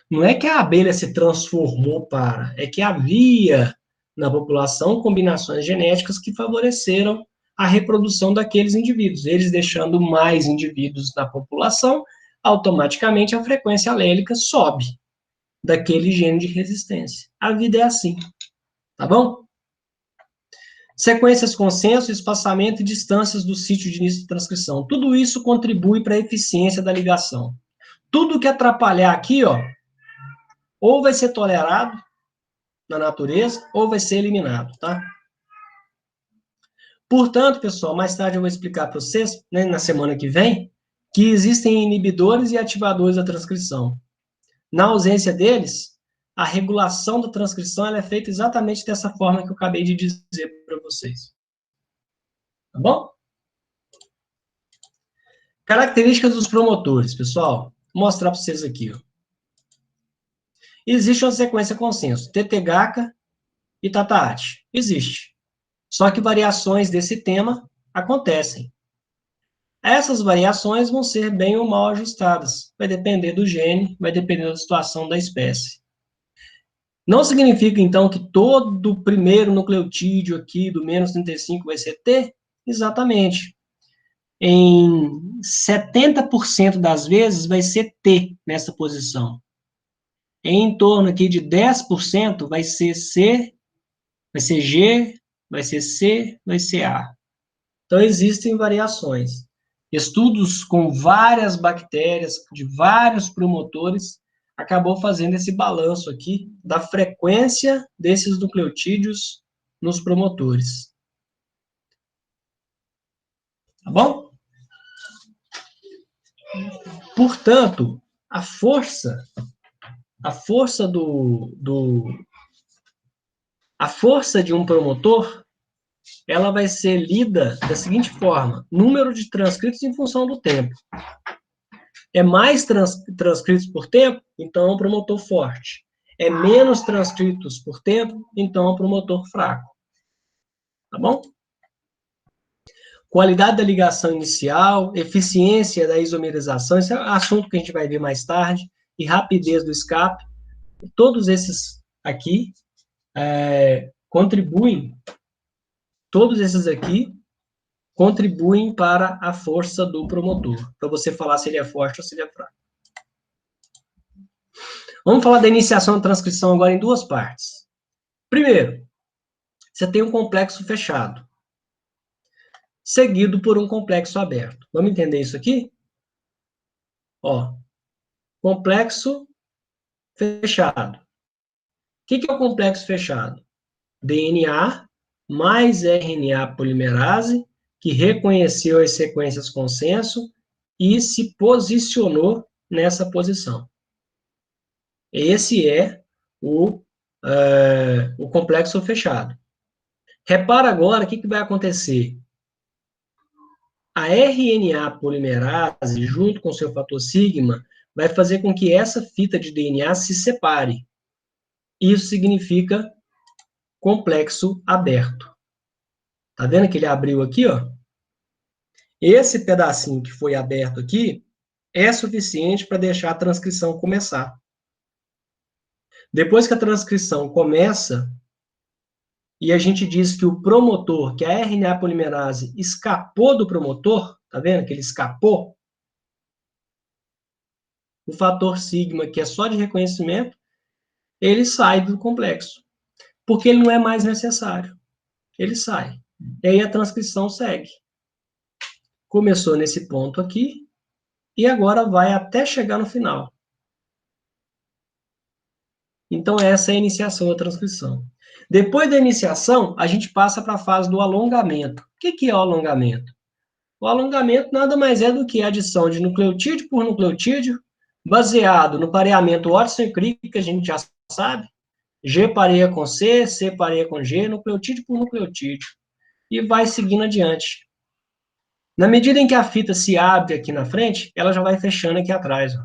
Não é que a abelha se transformou é que havia na população combinações genéticas que favoreceram a reprodução daqueles indivíduos. Eles deixando mais indivíduos na população, automaticamente a frequência alélica sobe daquele gene de resistência. A vida é assim, tá bom? Sequências, consenso, espaçamento e distâncias do sítio de início de transcrição. Tudo isso contribui para a eficiência da ligação. Tudo que atrapalhar aqui, ó, ou vai ser tolerado na natureza, ou vai ser eliminado, tá? Portanto, pessoal, mais tarde eu vou explicar para vocês, né, na semana que vem, que existem inibidores e ativadores da transcrição. Na ausência deles, a regulação da transcrição ela é feita exatamente dessa forma que eu acabei de dizer para vocês. Tá bom? Características dos promotores, pessoal. Vou mostrar para vocês aqui. Ó. Existe uma sequência consenso, TTGACA e TATAAT. Existe. Só que variações desse tema acontecem. Essas variações vão ser bem ou mal ajustadas. Vai depender do gene, vai depender da situação da espécie. Não significa, então, que todo o primeiro nucleotídeo aqui do menos 35 vai ser T? Exatamente. Em 70% das vezes vai ser T nessa posição. Em torno aqui de 10% vai ser C, vai ser G, vai ser C, vai ser A. Então, existem variações. Estudos com várias bactérias, de vários promotores, acabou fazendo esse balanço aqui da frequência desses nucleotídeos nos promotores. Tá bom? Portanto, a força de um promotor, ela vai ser lida da seguinte forma: número de transcritos em função do tempo. É mais transcritos por tempo, então é um promotor forte. É menos transcritos por tempo, então é um promotor fraco. Tá bom? Qualidade da ligação inicial, eficiência da isomerização, esse é um assunto que a gente vai ver mais tarde, e rapidez do escape. Todos esses aqui contribuem para a força do promotor, para você falar se ele é forte ou se ele é fraco. Vamos falar da iniciação da transcrição agora em duas partes. Primeiro, você tem um complexo fechado, seguido por um complexo aberto. Vamos entender isso aqui? Ó, complexo fechado. O que é o complexo fechado? DNA mais RNA polimerase, que reconheceu as sequências consenso e se posicionou nessa posição. Esse é o complexo fechado. Repara agora o que vai acontecer. A RNA polimerase, junto com o seu fator sigma, vai fazer com que essa fita de DNA se separe. Isso significa complexo aberto. Tá vendo que ele abriu aqui, ó? Esse pedacinho que foi aberto aqui é suficiente para deixar a transcrição começar. Depois que a transcrição começa, e a gente diz que o promotor, que a RNA polimerase escapou do promotor, tá vendo que ele escapou? O fator sigma, que é só de reconhecimento, ele sai do complexo, porque ele não é mais necessário. Ele sai. E aí a transcrição segue. Começou nesse ponto aqui, e agora vai até chegar no final. Então, essa é a iniciação da transcrição. Depois da iniciação, a gente passa para a fase do alongamento. O que é o alongamento? O alongamento nada mais é do que a adição de nucleotídeo por nucleotídeo, baseado no pareamento Watson e Crick, que a gente já sabe. G pareia com C, C pareia com G, nucleotídeo por nucleotídeo. E vai seguindo adiante. Na medida em que a fita se abre aqui na frente, ela já vai fechando aqui atrás, ó.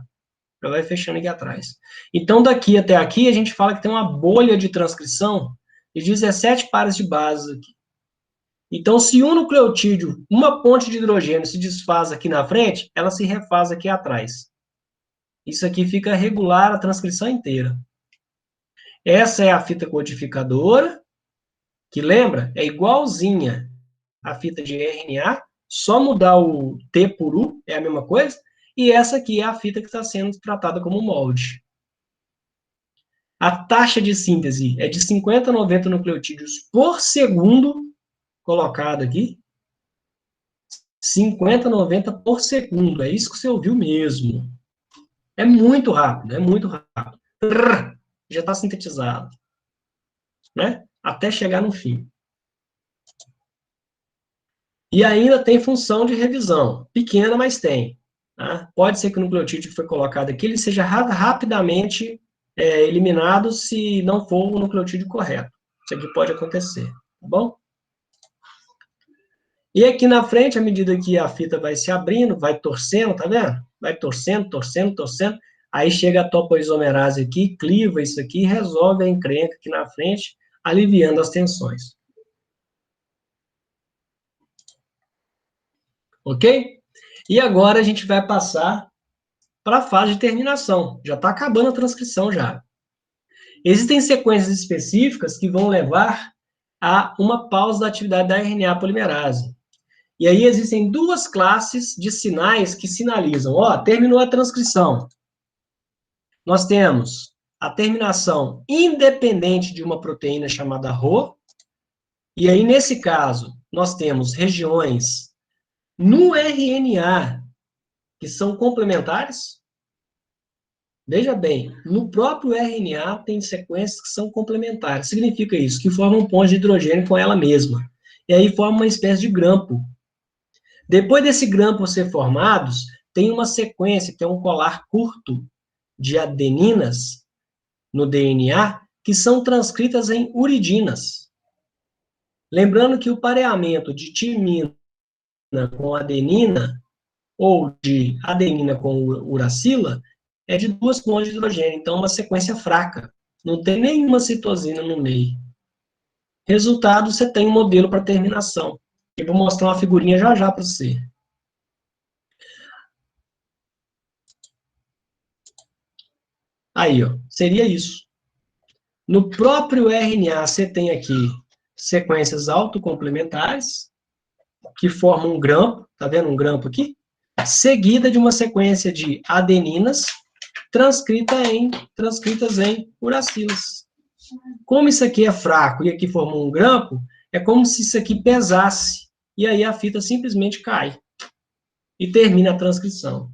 Já vai fechando aqui atrás. Então, daqui até aqui, a gente fala que tem uma bolha de transcrição de 17 pares de bases aqui. Então, se um nucleotídeo, uma ponte de hidrogênio se desfaz aqui na frente, ela se refaz aqui atrás. Isso aqui fica regular a transcrição inteira. Essa é a fita codificadora, que lembra, é igualzinha à fita de RNA, só mudar o T por U, é a mesma coisa, e essa aqui é a fita que está sendo tratada como molde. A taxa de síntese é de 50 a 90 nucleotídeos por segundo, colocado aqui. 50 a 90 por segundo, é isso que você ouviu mesmo. É muito rápido, é muito rápido. Já está sintetizado. Né? Até chegar no fim. E ainda tem função de revisão. Pequena, mas tem. Tá? Pode ser que o nucleotídeo que foi colocado aqui ele seja rapidamente eliminado se não for o nucleotídeo correto. Isso aqui pode acontecer. Tá bom? E aqui na frente, à medida que a fita vai se abrindo, vai torcendo, tá vendo? Vai torcendo, torcendo, torcendo. Aí chega a topoisomerase aqui, cliva isso aqui e resolve a encrenca aqui na frente, aliviando as tensões. Ok? E agora a gente vai passar para a fase de terminação. Já está acabando a transcrição já. Existem sequências específicas que vão levar a uma pausa da atividade da RNA polimerase. E aí existem duas classes de sinais que sinalizam, ó, terminou a transcrição. Nós temos a terminação independente de uma proteína chamada Rho, e aí, nesse caso, nós temos regiões no RNA que são complementares. Veja bem, no próprio RNA tem sequências que são complementares. Significa isso, que formam pontes de hidrogênio com ela mesma. E aí forma uma espécie de grampo. Depois desse grampo ser formados, tem uma sequência, que é um colar curto de adeninas no DNA, que são transcritas em uridinas. Lembrando que o pareamento de timina com adenina, ou de adenina com uracila, é de duas pontes de hidrogênio, então é uma sequência fraca. Não tem nenhuma citosina no meio. Resultado, você tem um modelo para terminação. Eu vou mostrar uma figurinha já já para você. Aí, ó, seria isso. No próprio RNA, você tem aqui sequências autocomplementares, que formam um grampo, tá vendo um grampo aqui? Seguida de uma sequência de adeninas, transcritas em uracilas. Como isso aqui é fraco e aqui formou um grampo, é como se isso aqui pesasse, e aí a fita simplesmente cai, e termina a transcrição.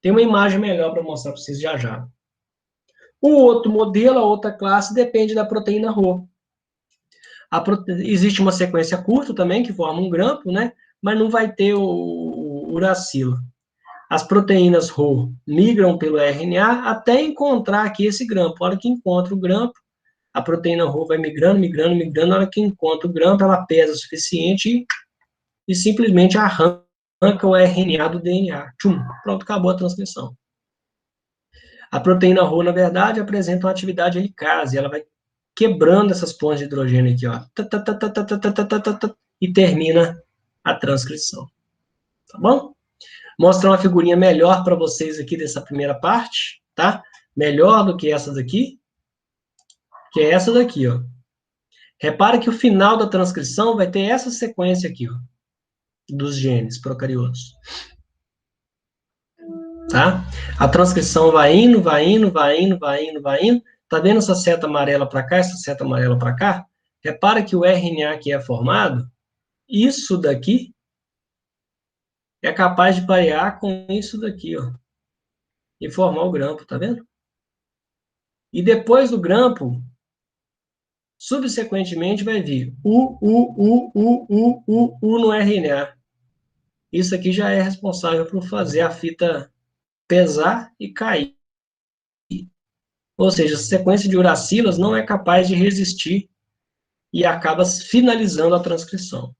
Tem uma imagem melhor para mostrar para vocês já já. O outro modelo, a outra classe, depende da proteína Rho. Existe uma sequência curta também, que forma um grampo, né? Mas não vai ter o uracilo. As proteínas Rho migram pelo RNA até encontrar aqui esse grampo. A hora que encontra o grampo, a proteína Rho vai migrando, migrando, migrando. Na hora que encontra o grampo, ela pesa o suficiente e simplesmente arranca o RNA do DNA. Tchum, pronto, acabou a transcrição. A proteína Rho, na verdade, apresenta uma atividade helicase. Ela vai quebrando essas pontes de hidrogênio aqui, ó, e termina a transcrição. Tá bom? Mostrar uma figurinha melhor para vocês aqui dessa primeira parte, tá? Melhor do que essa daqui, que é essa daqui, ó. Repara que o final da transcrição vai ter essa sequência aqui, ó, dos genes procariotos. Tá? A transcrição vai indo, vai indo, vai indo, vai indo, vai indo. Tá vendo essa seta amarela para cá, essa seta amarela para cá? Repara que o RNA que é formado, isso daqui é capaz de parear com isso daqui, ó, e formar o grampo, tá vendo? E depois do grampo, subsequentemente vai vir U no RNA. Isso aqui já é responsável por fazer a fita pesar e cair. Ou seja, a sequência de uracilas não é capaz de resistir e acaba finalizando a transcrição.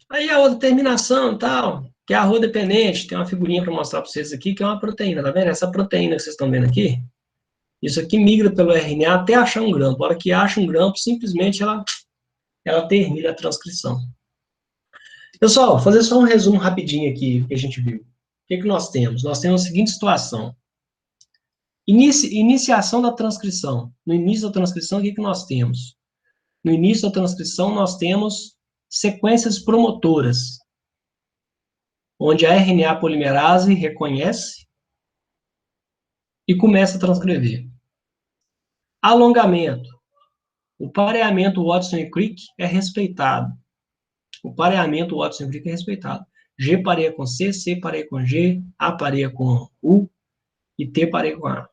Aí a outra terminação, tal, que é a rho dependente, tem uma figurinha para mostrar para vocês aqui, que é uma proteína, tá vendo? Essa proteína que vocês estão vendo aqui, isso aqui migra pelo RNA até achar um grampo. A hora que acha um grampo, simplesmente ela termina a transcrição. Pessoal, vou fazer só um resumo rapidinho aqui que a gente viu. O que nós temos? Nós temos a seguinte situação. Iniciação da transcrição. No início da transcrição, o que nós temos? No início da transcrição, nós temos sequências promotoras, onde a RNA polimerase reconhece e começa a transcrever. Alongamento. O pareamento Watson e Crick é respeitado. O pareamento Watson e Crick é respeitado. G pareia com C, C pareia com G, A pareia com U e T pareia com A.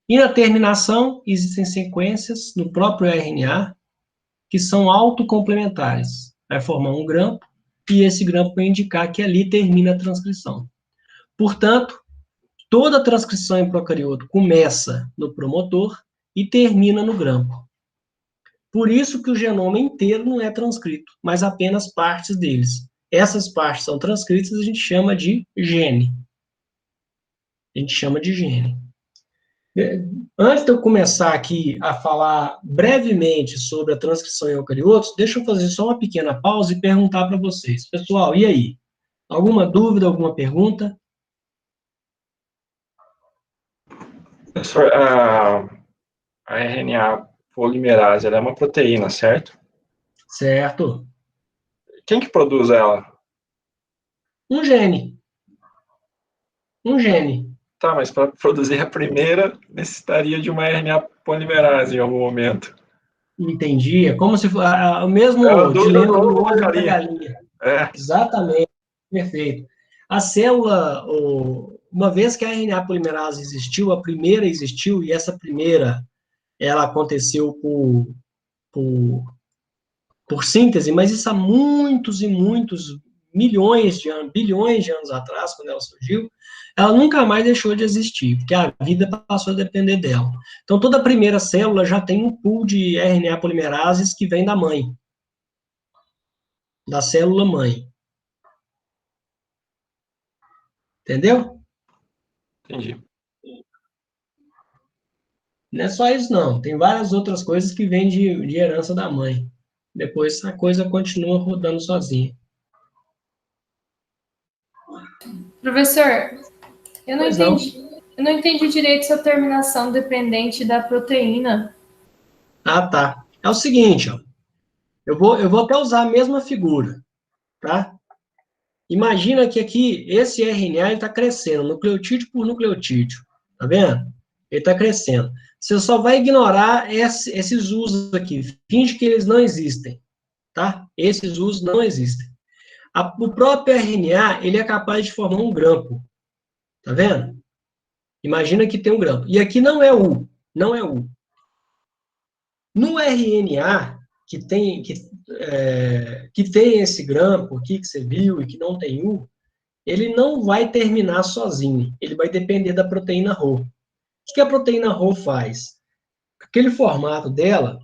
E na terminação, existem sequências no próprio RNA que são autocomplementares. Vai formar um grampo e esse grampo vai indicar que ali termina a transcrição. Portanto, toda transcrição em procarioto começa no promotor e termina no grampo. Por isso que o genoma inteiro não é transcrito, mas apenas partes deles. Essas partes são transcritas, a gente chama de gene. A gente chama de gene. Antes de eu começar aqui a falar brevemente sobre a transcrição em eucariotos, deixa eu fazer só uma pequena pausa e perguntar para vocês. Pessoal, e aí? Alguma dúvida, alguma pergunta? Professor, a RNA polimerase, ela é uma proteína, certo? Certo. Quem que produz ela? Um gene. Um gene. Tá, mas para produzir a primeira, necessitaria de uma RNA polimerase em algum momento. Entendi. É como se fosse o mesmo dilema do ovo da galinha. É. Exatamente. Perfeito. A célula, uma vez que a RNA polimerase existiu, a primeira existiu, e essa primeira, ela aconteceu por síntese, mas isso há muitos e muitos milhões de anos, bilhões de anos atrás, quando ela surgiu, ela nunca mais deixou de existir, porque a vida passou a depender dela. Então, toda a primeira célula já tem um pool de RNA polimerases que vem da mãe, da célula mãe. Entendeu? Entendi. Não é só isso, não. Tem várias outras coisas que vêm de herança da mãe. Depois a coisa continua rodando sozinha. Professor, eu não Pois entendi. Eu não entendi direito essa terminação dependente da proteína. Ah, tá. É o seguinte, ó. Eu vou até usar a mesma figura, tá? Imagina que aqui, esse RNA está crescendo, nucleotídeo por nucleotídeo. Tá vendo? Ele está crescendo. Você só vai ignorar esses usos aqui. Finge que eles não existem, tá? Esses usos não existem. O próprio RNA, ele é capaz de formar um grampo. Tá vendo? Imagina que tem um grampo. E aqui não é U. Não é U. No RNA, que tem esse grampo aqui que você viu e que não tem U, ele não vai terminar sozinho. Ele vai depender da proteína Rho. O que a proteína Rho faz? Aquele formato dela,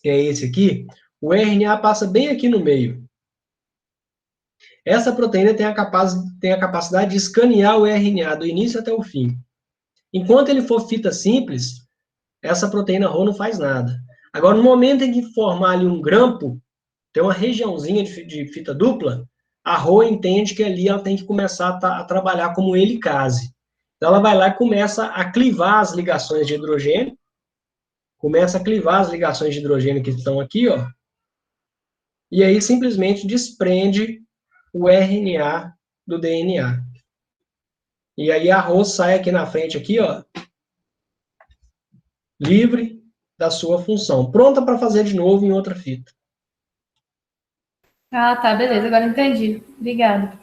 que é esse aqui, o RNA passa bem aqui no meio. Essa proteína tem a capacidade de escanear o RNA do início até o fim. Enquanto ele for fita simples, essa proteína Rho não faz nada. Agora, no momento em que formar ali um grampo, tem uma regiãozinha de fita dupla, a Rho entende que ali ela tem que começar a trabalhar como helicase. Então, ela vai lá e começa a clivar as ligações de hidrogênio, começa a clivar as ligações de hidrogênio que estão aqui, ó, e aí simplesmente desprende o RNA do DNA. E aí a Rho sai aqui na frente, aqui, ó, livre da sua função, pronta para fazer de novo em outra fita. Ah, tá, beleza, agora entendi. Obrigada.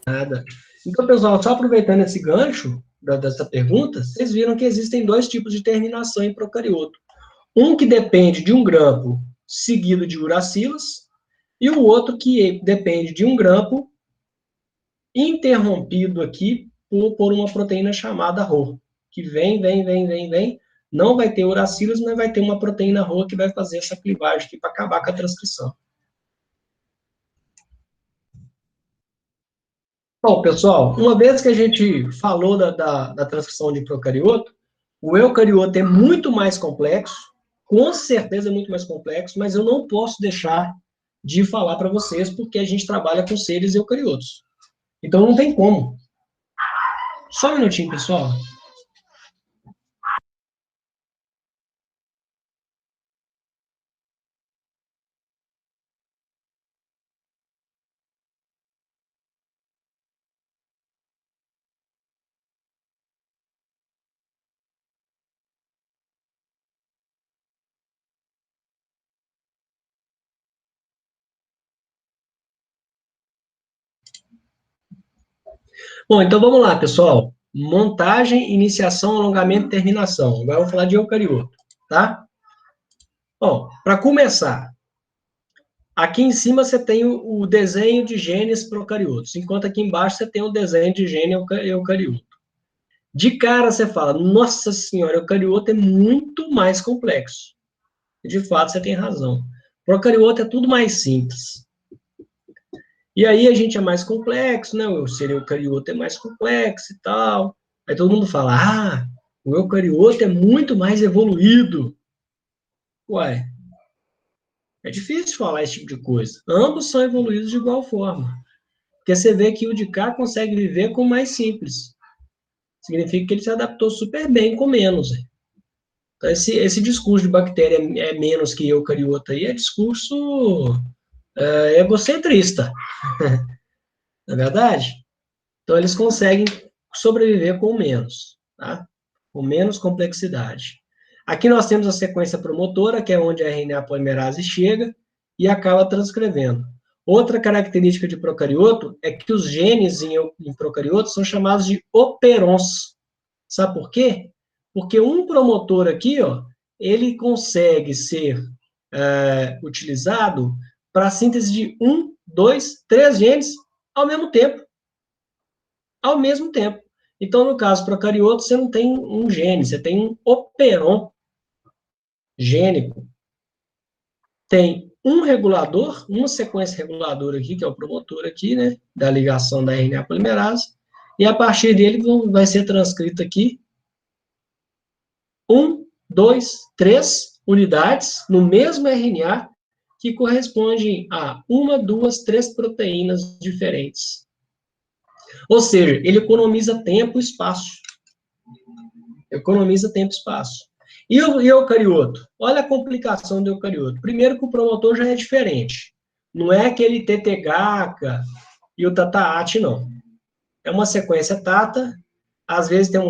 Nada. Então, pessoal, só aproveitando esse gancho dessa pergunta, vocês viram que existem dois tipos de terminação em procarioto. Um que depende de um grampo seguido de uracilas, e o outro que depende de um grampo interrompido aqui por uma proteína chamada Rho, que vem, não vai ter uracilas, mas vai ter uma proteína Rho que vai fazer essa clivagem aqui para acabar com a transcrição. Bom, pessoal, uma vez que a gente falou da transcrição de procarioto, o eucarioto é muito mais complexo, com certeza é muito mais complexo, mas eu não posso deixar de falar para vocês, porque a gente trabalha com seres eucariotos. Então não tem como. Só um minutinho, pessoal. Bom, então vamos lá, pessoal. Montagem, iniciação, alongamento e terminação. Agora eu vou falar de eucarioto, tá? Bom, para começar, aqui em cima você tem o desenho de genes procariotos, enquanto aqui embaixo você tem o desenho de gene eucarioto. De cara você fala, nossa senhora, eucarioto é muito mais complexo. De fato, você tem razão. Procarioto é tudo mais simples. E aí a gente é mais complexo, né? O ser eucarioto é mais complexo e tal. Aí todo mundo fala, ah, o eucarioto é muito mais evoluído. Ué, é difícil falar esse tipo de coisa. Ambos são evoluídos de igual forma. Porque você vê que o de cá consegue viver com mais simples. Significa que ele se adaptou super bem com menos. Então, esse discurso de bactéria é menos que eucarioto aí é discurso egocentrista. Não é verdade? Então, eles conseguem sobreviver com menos, tá? Com menos complexidade. Aqui nós temos a sequência promotora, que é onde a RNA polimerase chega e acaba transcrevendo. Outra característica de procarioto é que os genes em procarioto são chamados de operons. Sabe por quê? Porque um promotor aqui, ó, ele consegue ser utilizado para a síntese de 1, 2, 3 genes ao mesmo tempo. Ao mesmo tempo. Então, no caso procarioto, você não tem um gene, você tem um operon gênico. Tem um regulador, uma sequência reguladora aqui, que é o promotor aqui, né, da ligação da RNA polimerase, e a partir dele vai ser transcrito aqui 1, 2, 3 unidades no mesmo RNA que correspondem a 1, 2, 3 proteínas diferentes. Ou seja, ele economiza tempo e espaço. Economiza tempo e espaço. E o eucarioto? Olha a complicação do eucarioto. Primeiro que o promotor já é diferente. Não é aquele TTGACA e o TATAAT, não. É uma sequência TATA, às vezes tem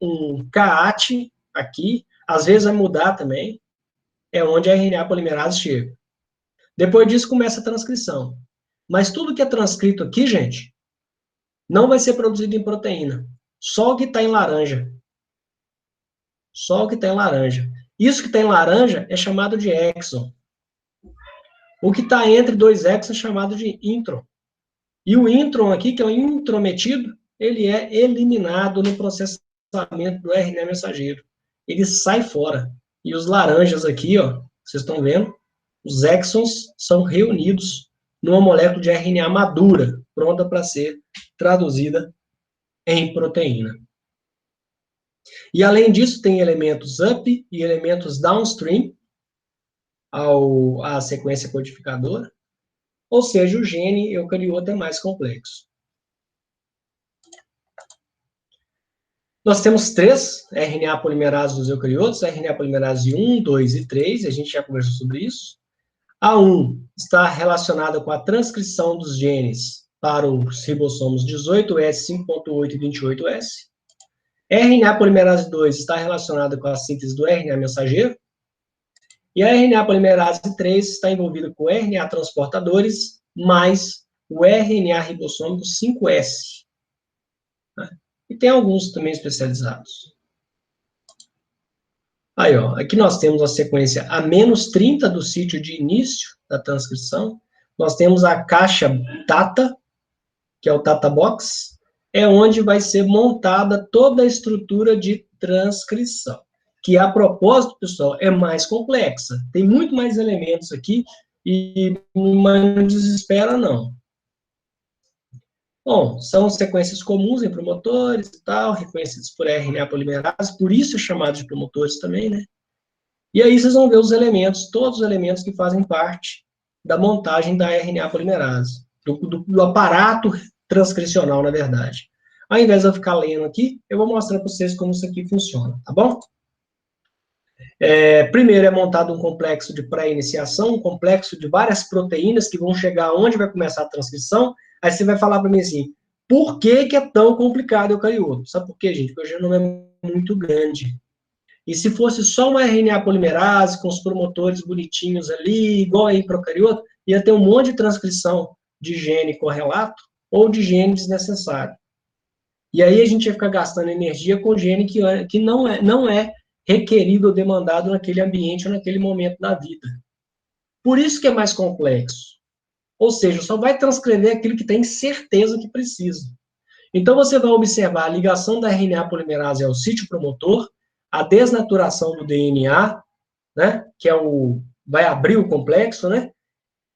um CAAT aqui, às vezes vai mudar também, é onde a RNA polimerase chega. Depois disso começa a transcrição. Mas tudo que é transcrito aqui, gente, não vai ser produzido em proteína. Só o que está em laranja. Só o que está em laranja. Isso que está em laranja é chamado de exon. O que está entre dois exons é chamado de intron. E o intron aqui, que é o intrometido, ele é eliminado no processamento do RNA mensageiro. Ele sai fora. E os laranjas aqui, ó, vocês estão vendo, os exons são reunidos numa molécula de RNA madura, pronta para ser traduzida em proteína. E, além disso, tem elementos up e elementos downstream à sequência codificadora, ou seja, o gene eucarioto é mais complexo. Nós temos 3 RNA polimerases dos eucariotos, RNA polimerase 1, 2 e 3, a gente já conversou sobre isso. A 1 está relacionada com a transcrição dos genes para os ribossomos 18S, 5.8 e 28S. RNA polimerase 2 está relacionada com a síntese do RNA mensageiro. E a RNA polimerase 3 está envolvida com RNA transportadores, mais o RNA ribossômico 5S. E tem alguns também especializados. Aí, ó, aqui nós temos a sequência A-30 do sítio de início da transcrição. Nós temos a caixa Tata, que é o Tata Box, é onde vai ser montada toda a estrutura de transcrição, que a propósito, pessoal, é mais complexa. Tem muito mais elementos aqui e não desespera, não. Bom, são sequências comuns em promotores e tal, reconhecidos por RNA polimerase, por isso é chamado de promotores também, né? E aí vocês vão ver os elementos, todos os elementos que fazem parte da montagem da RNA polimerase, do aparato transcricional, na verdade. Ao invés de eu ficar lendo aqui, eu vou mostrar para vocês como isso aqui funciona, tá bom? Primeiro é montado um complexo de pré-iniciação, um complexo de várias proteínas que vão chegar onde vai começar a transcrição. Aí você vai falar para mim assim, por que que é tão complicado o eucarioto? Sabe por quê, gente? Porque o genoma é muito grande. E se fosse só uma RNA polimerase, com os promotores bonitinhos ali, igual aí para o eucarioto, ia ter um monte de transcrição de gene correlato ou de gene desnecessário. E aí a gente ia ficar gastando energia com gene que não é requerido ou demandado naquele ambiente ou naquele momento da vida. Por isso que é mais complexo. Ou seja, só vai transcrever aquilo que tem certeza que precisa. Então, você vai observar a ligação da RNA polimerase ao sítio promotor, a desnaturação do DNA, né, que vai abrir o complexo, né?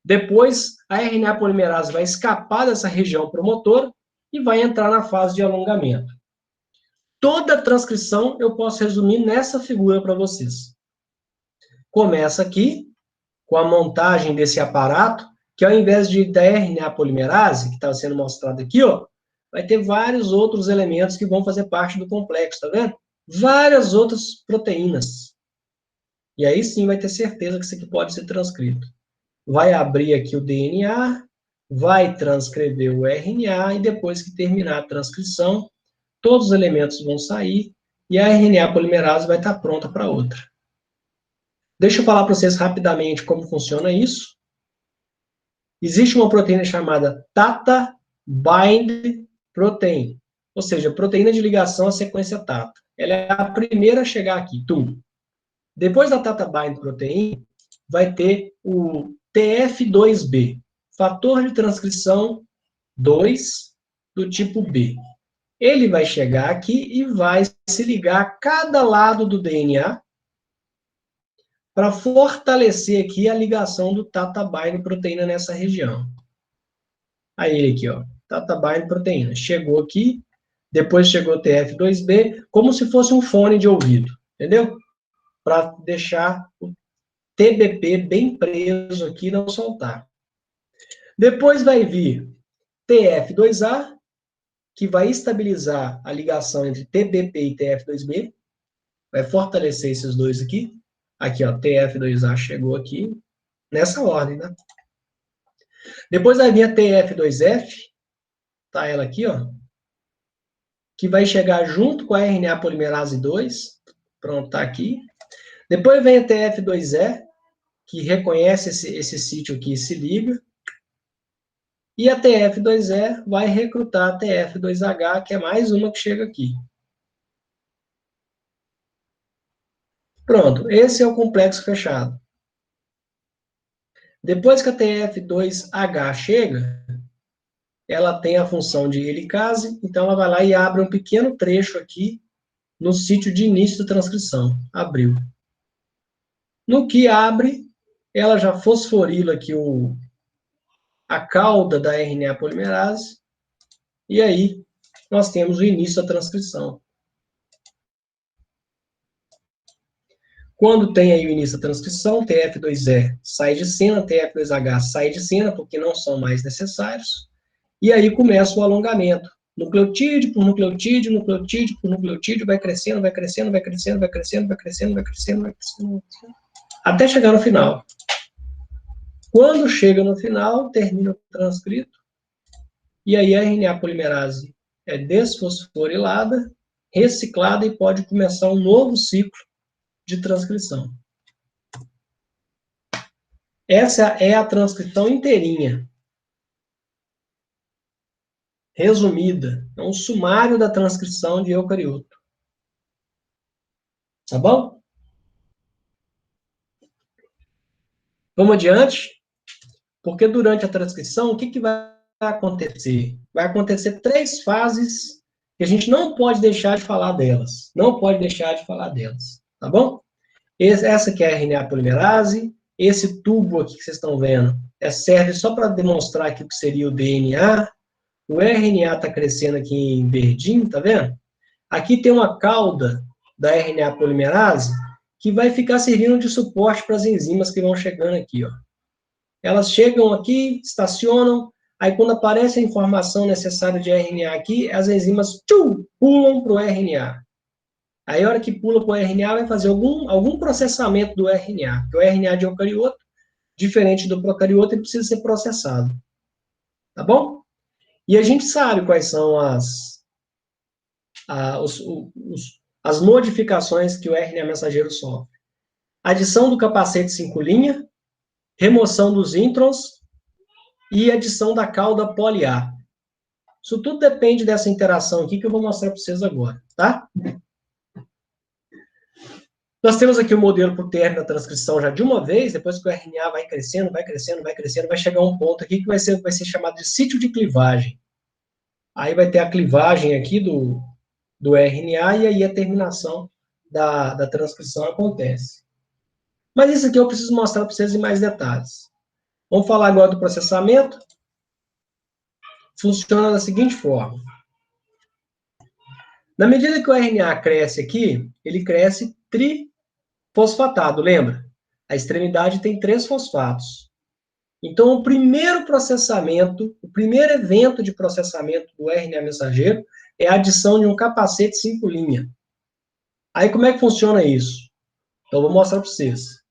Depois, a RNA polimerase vai escapar dessa região promotora e vai entrar na fase de alongamento. Toda a transcrição eu posso resumir nessa figura para vocês. Começa aqui, com a montagem desse aparato, que ao invés da RNA polimerase, que está sendo mostrado aqui, ó, vai ter vários outros elementos que vão fazer parte do complexo, tá vendo? Várias outras proteínas. E aí sim vai ter certeza que isso aqui pode ser transcrito. Vai abrir aqui o DNA, vai transcrever o RNA, e depois que terminar a transcrição, todos os elementos vão sair, e a RNA polimerase vai estar pronta para outra. Deixa eu falar para vocês rapidamente como funciona isso. Existe uma proteína chamada Tata Bind Protein, ou seja, proteína de ligação à sequência Tata. Ela é a primeira a chegar aqui, tum. Depois da Tata Bind Protein, vai ter o TF2B, fator de transcrição 2 do tipo B. Ele vai chegar aqui e vai se ligar a cada lado do DNA para fortalecer aqui a ligação do Tata Bind proteína nessa região. Aí ele aqui, ó, Tata Bind proteína. Chegou aqui, depois chegou o TF2B, como se fosse um fone de ouvido, entendeu? Para deixar o TBP bem preso aqui e não soltar. Depois vai vir TF2A, que vai estabilizar a ligação entre TBP e TF2B, vai fortalecer esses dois aqui. Aqui, ó, TF2A chegou aqui, nessa ordem, né? Depois vai vir a TF2F, tá ela aqui, ó, que vai chegar junto com a RNA polimerase 2, pronto, tá aqui. Depois vem a TF2E, que reconhece esse sítio aqui e se liga. E a TF2E vai recrutar a TF2H, que é mais uma que chega aqui. Pronto, esse é o complexo fechado. Depois que a TF2H chega, ela tem a função de helicase, então ela vai lá e abre um pequeno trecho aqui no sítio de início da transcrição. Abriu. No que abre, ela já fosforila aqui a cauda da RNA polimerase, e aí nós temos o início da transcrição. Quando tem aí o início da transcrição, TF2E sai de cena, TF2H sai de cena, porque não são mais necessários, e aí começa o alongamento. Nucleotídeo por nucleotídeo, nucleotídeo por nucleotídeo, vai crescendo, vai crescendo, vai crescendo, vai crescendo, vai crescendo, vai crescendo, vai crescendo, até chegar no final. Quando chega no final, termina o transcrito, e aí a RNA polimerase é desfosforilada, reciclada e pode começar um novo ciclo de transcrição. Essa é a transcrição inteirinha. Resumida. É um sumário da transcrição de eucarioto. Tá bom? Vamos adiante? Porque durante a transcrição, o que vai acontecer? Vai acontecer 3 fases que a gente não pode deixar de falar delas. Não pode deixar de falar delas. Tá bom? Essa aqui é a RNA polimerase. Esse tubo aqui que vocês estão vendo serve só para demonstrar aqui o que seria o DNA. O RNA está crescendo aqui em verdinho, tá vendo? Aqui tem uma cauda da RNA polimerase que vai ficar servindo de suporte para as enzimas que vão chegando aqui, ó. Elas chegam aqui, estacionam, aí quando aparece a informação necessária de RNA aqui, as enzimas pulam para o RNA. Aí a hora que pula para o RNA vai fazer algum processamento do RNA, porque o RNA de eucarioto, diferente do procarioto, ele precisa ser processado. Tá bom? E a gente sabe quais são as modificações que o RNA mensageiro sofre. Adição do capacete 5' remoção dos introns e adição da cauda poli-A. Isso tudo depende dessa interação aqui que eu vou mostrar para vocês agora, tá? Nós temos aqui o modelo para o término da transcrição já de uma vez, depois que o RNA vai crescendo, vai chegar a um ponto aqui que vai ser chamado de sítio de clivagem. Aí vai ter a clivagem aqui do RNA e aí a terminação da transcrição acontece. Mas isso aqui eu preciso mostrar para vocês em mais detalhes. Vamos falar agora do processamento. Funciona da seguinte forma. Na medida que o RNA cresce aqui, ele cresce trifosfatado, lembra? A extremidade tem 3 fosfatos. Então, o primeiro processamento, o primeiro evento de processamento do RNA mensageiro é a adição de um capacete 5'. Aí, como é que funciona isso? Então, eu vou mostrar para vocês.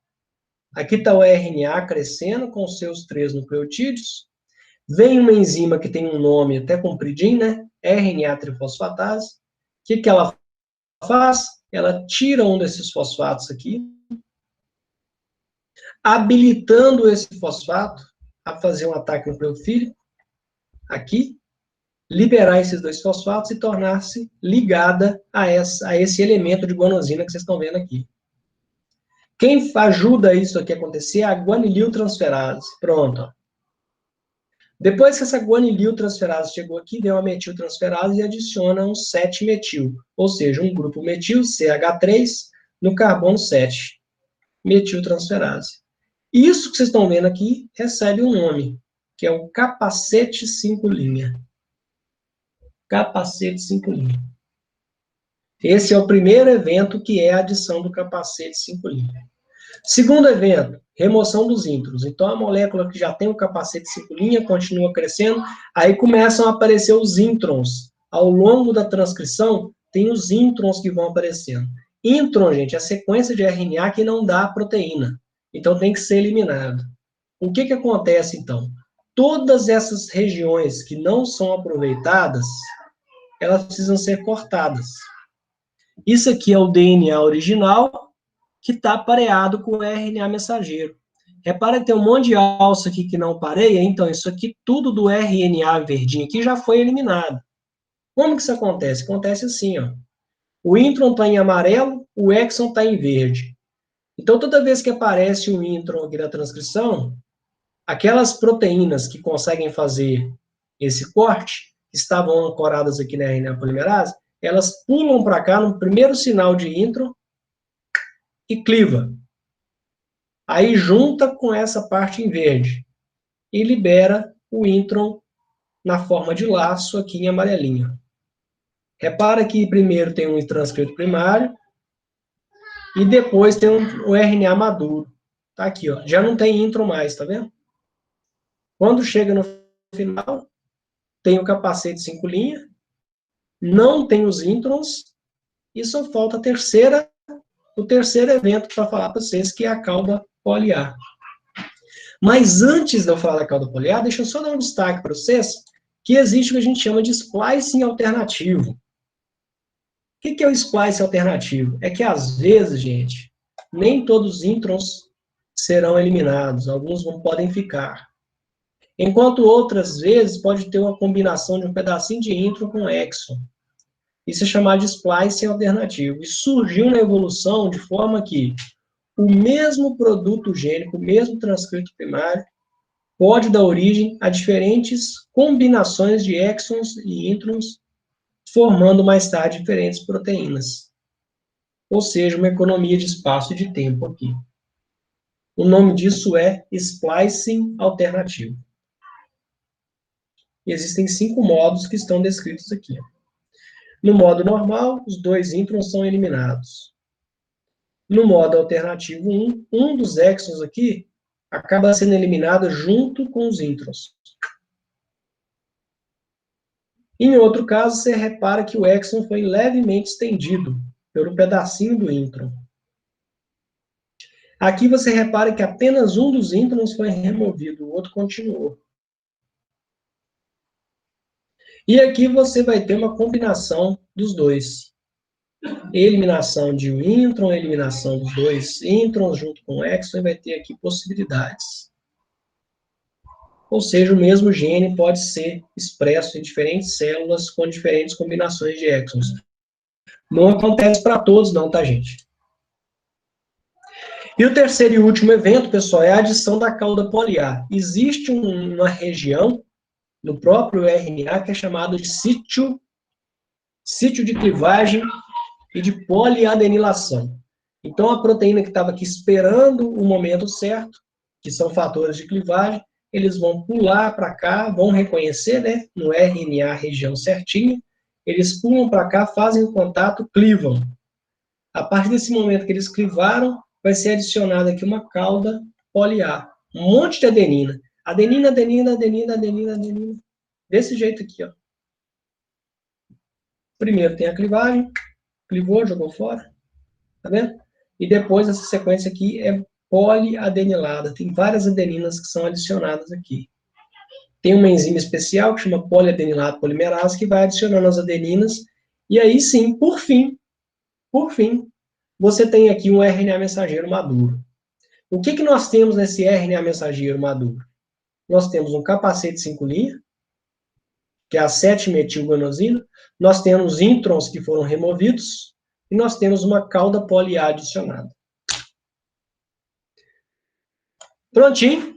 Aqui está o RNA crescendo com os seus 3 nucleotídeos. Vem uma enzima que tem um nome até compridinho, né? RNA trifosfatase. O que ela faz? Ela tira um desses fosfatos aqui, habilitando esse fosfato a fazer um ataque nucleofílico, aqui, liberar esses 2 fosfatos e tornar-se ligada a esse elemento de guanosina que vocês estão vendo aqui. Quem ajuda isso aqui a acontecer é a guanililtransferase. Pronto. Depois que essa guanililtransferase chegou aqui, vem uma metiltransferase e adiciona um 7-metil, ou seja, um grupo metil, CH3, no carbono 7. Metiltransferase. Isso que vocês estão vendo aqui recebe um nome, que é o capacete 5'. Capacete 5'. Esse é o primeiro evento, que é a adição do capacete 5'. Segundo evento, remoção dos introns. Então, a molécula que já tem o capacete 5' continua crescendo, aí começam a aparecer os introns. Ao longo da transcrição, tem os introns que vão aparecendo. Intron, gente, é a sequência de RNA que não dá proteína. Então, tem que ser eliminado. O que acontece, então? Todas essas regiões que não são aproveitadas, elas precisam ser cortadas. Isso aqui é o DNA original, que está pareado com o RNA mensageiro. Repara que tem um monte de alça aqui que não pareia, então isso aqui, tudo do RNA verdinho aqui já foi eliminado. Como que isso acontece? Acontece assim, ó. O intron está em amarelo, o exon está em verde. Então, toda vez que aparece um intron aqui na transcrição, aquelas proteínas que conseguem fazer esse corte, que estavam ancoradas aqui na RNA polimerase, elas pulam para cá no primeiro sinal de intron e cliva. Aí junta com essa parte em verde e libera o intron na forma de laço aqui em amarelinho. Repara que primeiro tem um transcrito primário e depois tem um RNA maduro. Tá aqui, ó. Já não tem intron mais, tá vendo? Quando chega no final, tem o capacete 5', não tem os introns, e só falta o terceiro evento para falar para vocês, que é a cauda poli-A. Mas antes de eu falar da cauda poli-A, deixa eu só dar um destaque para vocês, que existe o que a gente chama de splicing alternativo. O que é o splicing alternativo? É que, às vezes, gente, nem todos os introns serão eliminados, alguns podem ficar. Enquanto outras vezes pode ter uma combinação de um pedacinho de intron com exon. Isso é chamado de splicing alternativo. E surgiu na evolução de forma que o mesmo produto gênico, o mesmo transcrito primário, pode dar origem a diferentes combinações de exons e introns, formando mais tarde diferentes proteínas. Ou seja, uma economia de espaço e de tempo aqui. O nome disso é splicing alternativo. E existem 5 modos que estão descritos aqui. No modo normal, os 2 introns são eliminados. No modo alternativo 1, um dos exons aqui acaba sendo eliminado junto com os introns. Em outro caso, você repara que o exon foi levemente estendido pelo pedacinho do intron. Aqui você repara que apenas um dos introns foi removido, o outro continuou. E aqui você vai ter uma combinação dos dois. Eliminação de um intron, eliminação dos 2 introns junto com o exon, e vai ter aqui possibilidades. Ou seja, o mesmo gene pode ser expresso em diferentes células com diferentes combinações de exons. Não acontece para todos não, tá, gente? E o terceiro e último evento, pessoal, é a adição da cauda poliar. Existe uma região no próprio RNA que é chamado de sítio de clivagem e de poliadenilação. Então, a proteína que estava aqui esperando o momento certo, que são fatores de clivagem, eles vão pular para cá, vão reconhecer, né, no RNA a região certinha, eles pulam para cá, fazem o contato, clivam. A partir desse momento que eles clivaram, vai ser adicionada aqui uma cauda poliar. Um monte de adenina. Adenina, adenina, adenina, adenina, adenina. Desse jeito aqui, ó. Primeiro tem a clivagem, clivou, jogou fora. Tá vendo? E depois essa sequência aqui é poliadenilada. Tem várias adeninas que são adicionadas aqui. Tem uma enzima especial que chama poliadenilado polimerase que vai adicionando as adeninas. E aí sim, por fim, você tem aqui um RNA mensageiro maduro. O que nós temos nesse RNA mensageiro maduro? Nós temos um capacete 5' que é a 7-metilguanosina, nós temos introns que foram removidos, e nós temos uma cauda poliar adicionada. Prontinho.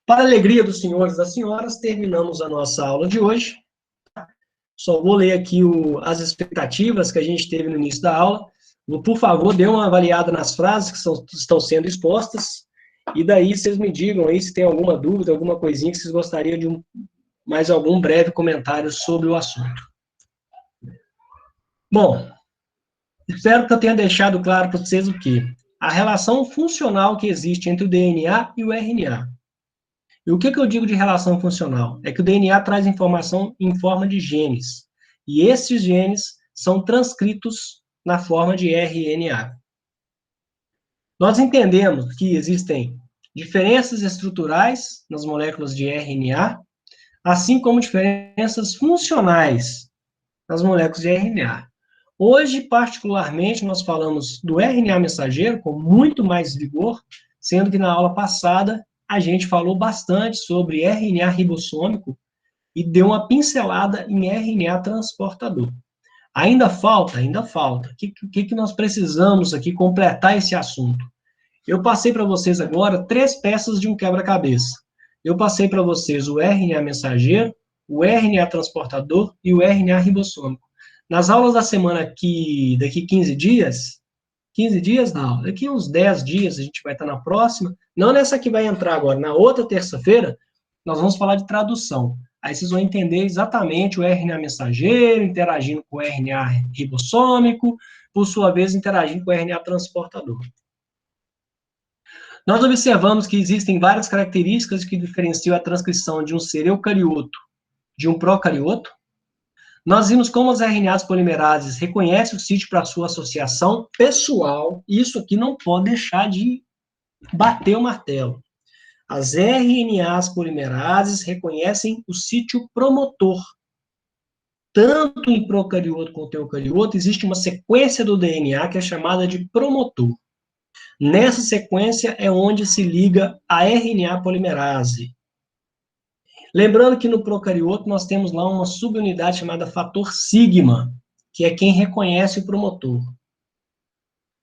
Para a alegria dos senhores e das senhoras, terminamos a nossa aula de hoje. Só vou ler aqui as expectativas que a gente teve no início da aula. Por favor, dê uma avaliada nas frases que estão sendo expostas, e daí vocês me digam aí se tem alguma dúvida, alguma coisinha que vocês gostariam de mais algum breve comentário sobre o assunto. Bom, espero que eu tenha deixado claro para vocês o quê? A relação funcional que existe entre o DNA e o RNA. E o que eu digo de relação funcional? É que o DNA traz informação em forma de genes, e esses genes são transcritos na forma de RNA. Nós entendemos que existem diferenças estruturais nas moléculas de RNA, assim como diferenças funcionais nas moléculas de RNA. Hoje, particularmente, nós falamos do RNA mensageiro com muito mais vigor, sendo que na aula passada a gente falou bastante sobre RNA ribossômico e deu uma pincelada em RNA transportador. Ainda falta. O que nós precisamos aqui completar esse assunto? Eu passei para vocês agora 3 peças de um quebra-cabeça. Eu passei para vocês o RNA mensageiro, o RNA transportador e o RNA ribossômico. Nas aulas da semana aqui, daqui 15 dias, 15 dias não, daqui uns 10 dias a gente vai estar na próxima, não nessa que vai entrar agora, na outra terça-feira, nós vamos falar de tradução. Aí vocês vão entender exatamente o RNA mensageiro interagindo com o RNA ribossômico, por sua vez interagindo com o RNA transportador. Nós observamos que existem várias características que diferenciam a transcrição de um ser eucarioto de um procarioto. Nós vimos como as RNAs polimerases reconhecem o sítio para sua associação pessoal. Isso aqui não pode deixar de bater o martelo. As RNAs polimerases reconhecem o sítio promotor. Tanto em procarioto quanto em eucarioto, existe uma sequência do DNA que é chamada de promotor. Nessa sequência é onde se liga a RNA polimerase. Lembrando que no procarioto nós temos lá uma subunidade chamada fator sigma, que é quem reconhece o promotor.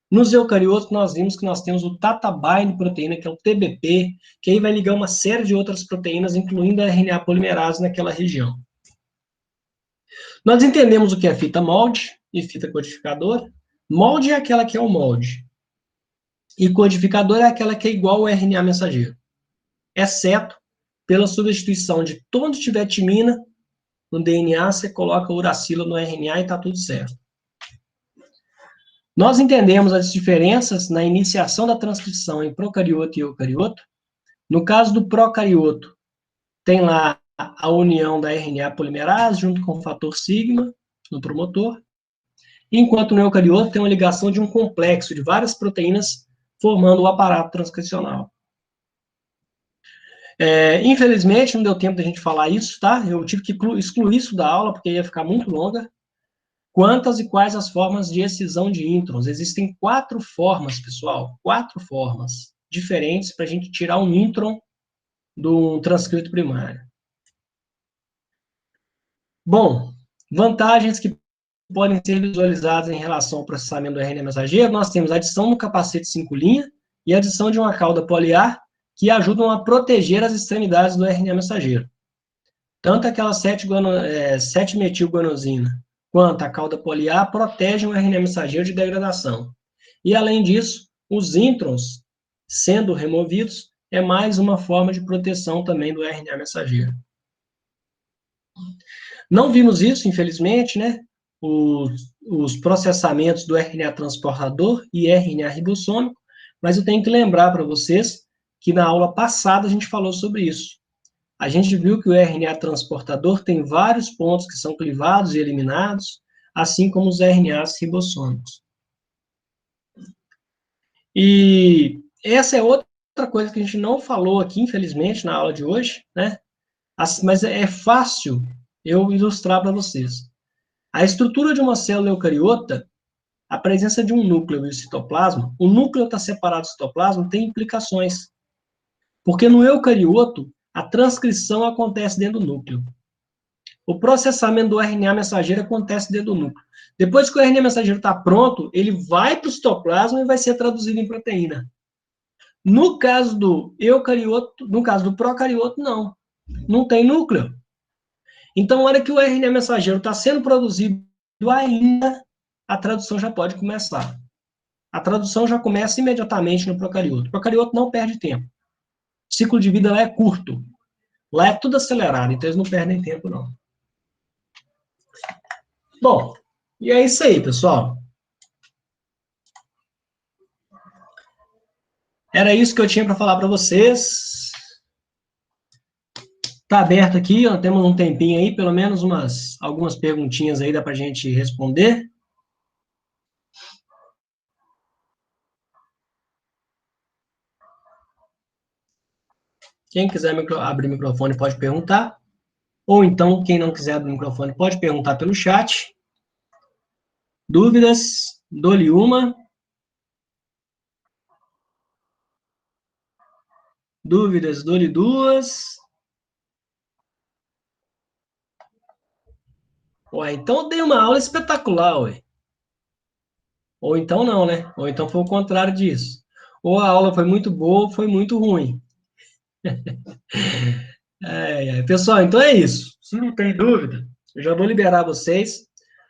Nos eucariotos, nós vimos que nós temos o Tata Binding proteína, que é o TBP, que aí vai ligar uma série de outras proteínas, incluindo a RNA polimerase naquela região. Nós entendemos o que é fita molde e fita codificadora. Molde é aquela que é o molde. E codificadora é aquela que é igual ao RNA mensageiro. Exceto pela substituição de onde tiver timina no DNA, você coloca uracila no RNA e está tudo certo. Nós entendemos as diferenças na iniciação da transcrição em procarioto e eucarioto. No caso do procarioto, tem lá a união da RNA polimerase junto com o fator sigma no promotor, enquanto no eucarioto tem uma ligação de um complexo de várias proteínas formando o aparato transcricional. Infelizmente, não deu tempo da gente falar isso, tá? Eu tive que excluir isso da aula, porque ia ficar muito longa. Quantas e quais as formas de excisão de introns? Existem 4 formas, pessoal, 4 formas diferentes para a gente tirar um intron do transcrito primário. Bom, vantagens que podem ser visualizadas em relação ao processamento do RNA mensageiro, nós temos a adição no capacete 5' e a adição de uma cauda poliar, que ajudam a proteger as extremidades do RNA mensageiro. Tanto aquela 7-metilguanosina quanto a cauda poliar protegem o RNA mensageiro de degradação. E, além disso, os introns, sendo removidos, é mais uma forma de proteção também do RNA mensageiro. Não vimos isso, infelizmente, né? Os processamentos do RNA transportador e RNA ribossômico, mas eu tenho que lembrar para vocês que na aula passada a gente falou sobre isso. A gente viu que o RNA transportador tem vários pontos que são clivados e eliminados, assim como os RNAs ribossômicos. E essa é outra coisa que a gente não falou aqui, infelizmente, na aula de hoje, né? Mas é fácil eu ilustrar para vocês. A estrutura de uma célula eucariota, a presença de um núcleo e o citoplasma, o núcleo está separado do citoplasma, tem implicações. Porque no eucarioto, a transcrição acontece dentro do núcleo. O processamento do RNA mensageiro acontece dentro do núcleo. Depois que o RNA mensageiro está pronto, ele vai para o citoplasma e vai ser traduzido em proteína. No caso do eucarioto, no caso do procarioto, não. Não tem núcleo. Então, na hora que o RNA mensageiro está sendo produzido ainda, a tradução já pode começar. A tradução já começa imediatamente no procarioto. O procarioto não perde tempo. O ciclo de vida lá é curto. Lá é tudo acelerado, então eles não perdem tempo, não. Bom, e é isso aí, pessoal. Era isso que eu tinha para falar para vocês. Está aberto aqui, ó, temos um tempinho aí, pelo menos algumas perguntinhas aí dá para a gente responder. Quem quiser abrir o microfone pode perguntar. Ou então, quem não quiser abrir o microfone pode perguntar pelo chat. Dúvidas? Dou-lhe uma. Dúvidas? Dou-lhe duas. Ué, então eu dei uma aula espetacular, ué. Ou então não, né? Ou então foi o contrário disso. Ou a aula foi muito boa ou foi muito ruim. Pessoal, então é isso. Se não tem dúvida, eu já vou liberar vocês.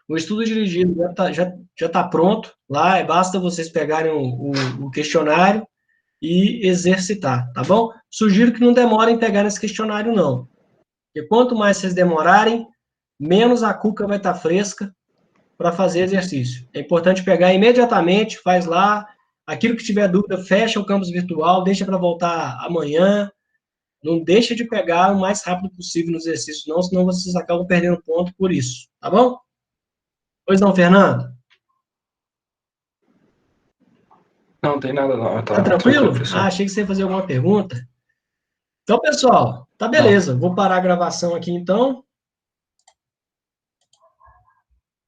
O estudo dirigido já tá pronto lá, basta vocês pegarem o questionário e exercitar, tá bom? Sugiro que não demorem em pegar esse questionário, não. Porque quanto mais vocês demorarem, menos a cuca vai estar fresca para fazer exercício. É importante pegar imediatamente, faz lá, aquilo que tiver dúvida, fecha o campus virtual, deixa para voltar amanhã, não deixa de pegar o mais rápido possível no exercício, não, senão vocês acabam perdendo ponto por isso, tá bom? Pois não, Fernando? Não tem nada não, Tá tranquilo? professor. Achei que você ia fazer alguma pergunta. Então, pessoal, tá beleza. Vou parar a gravação aqui, então.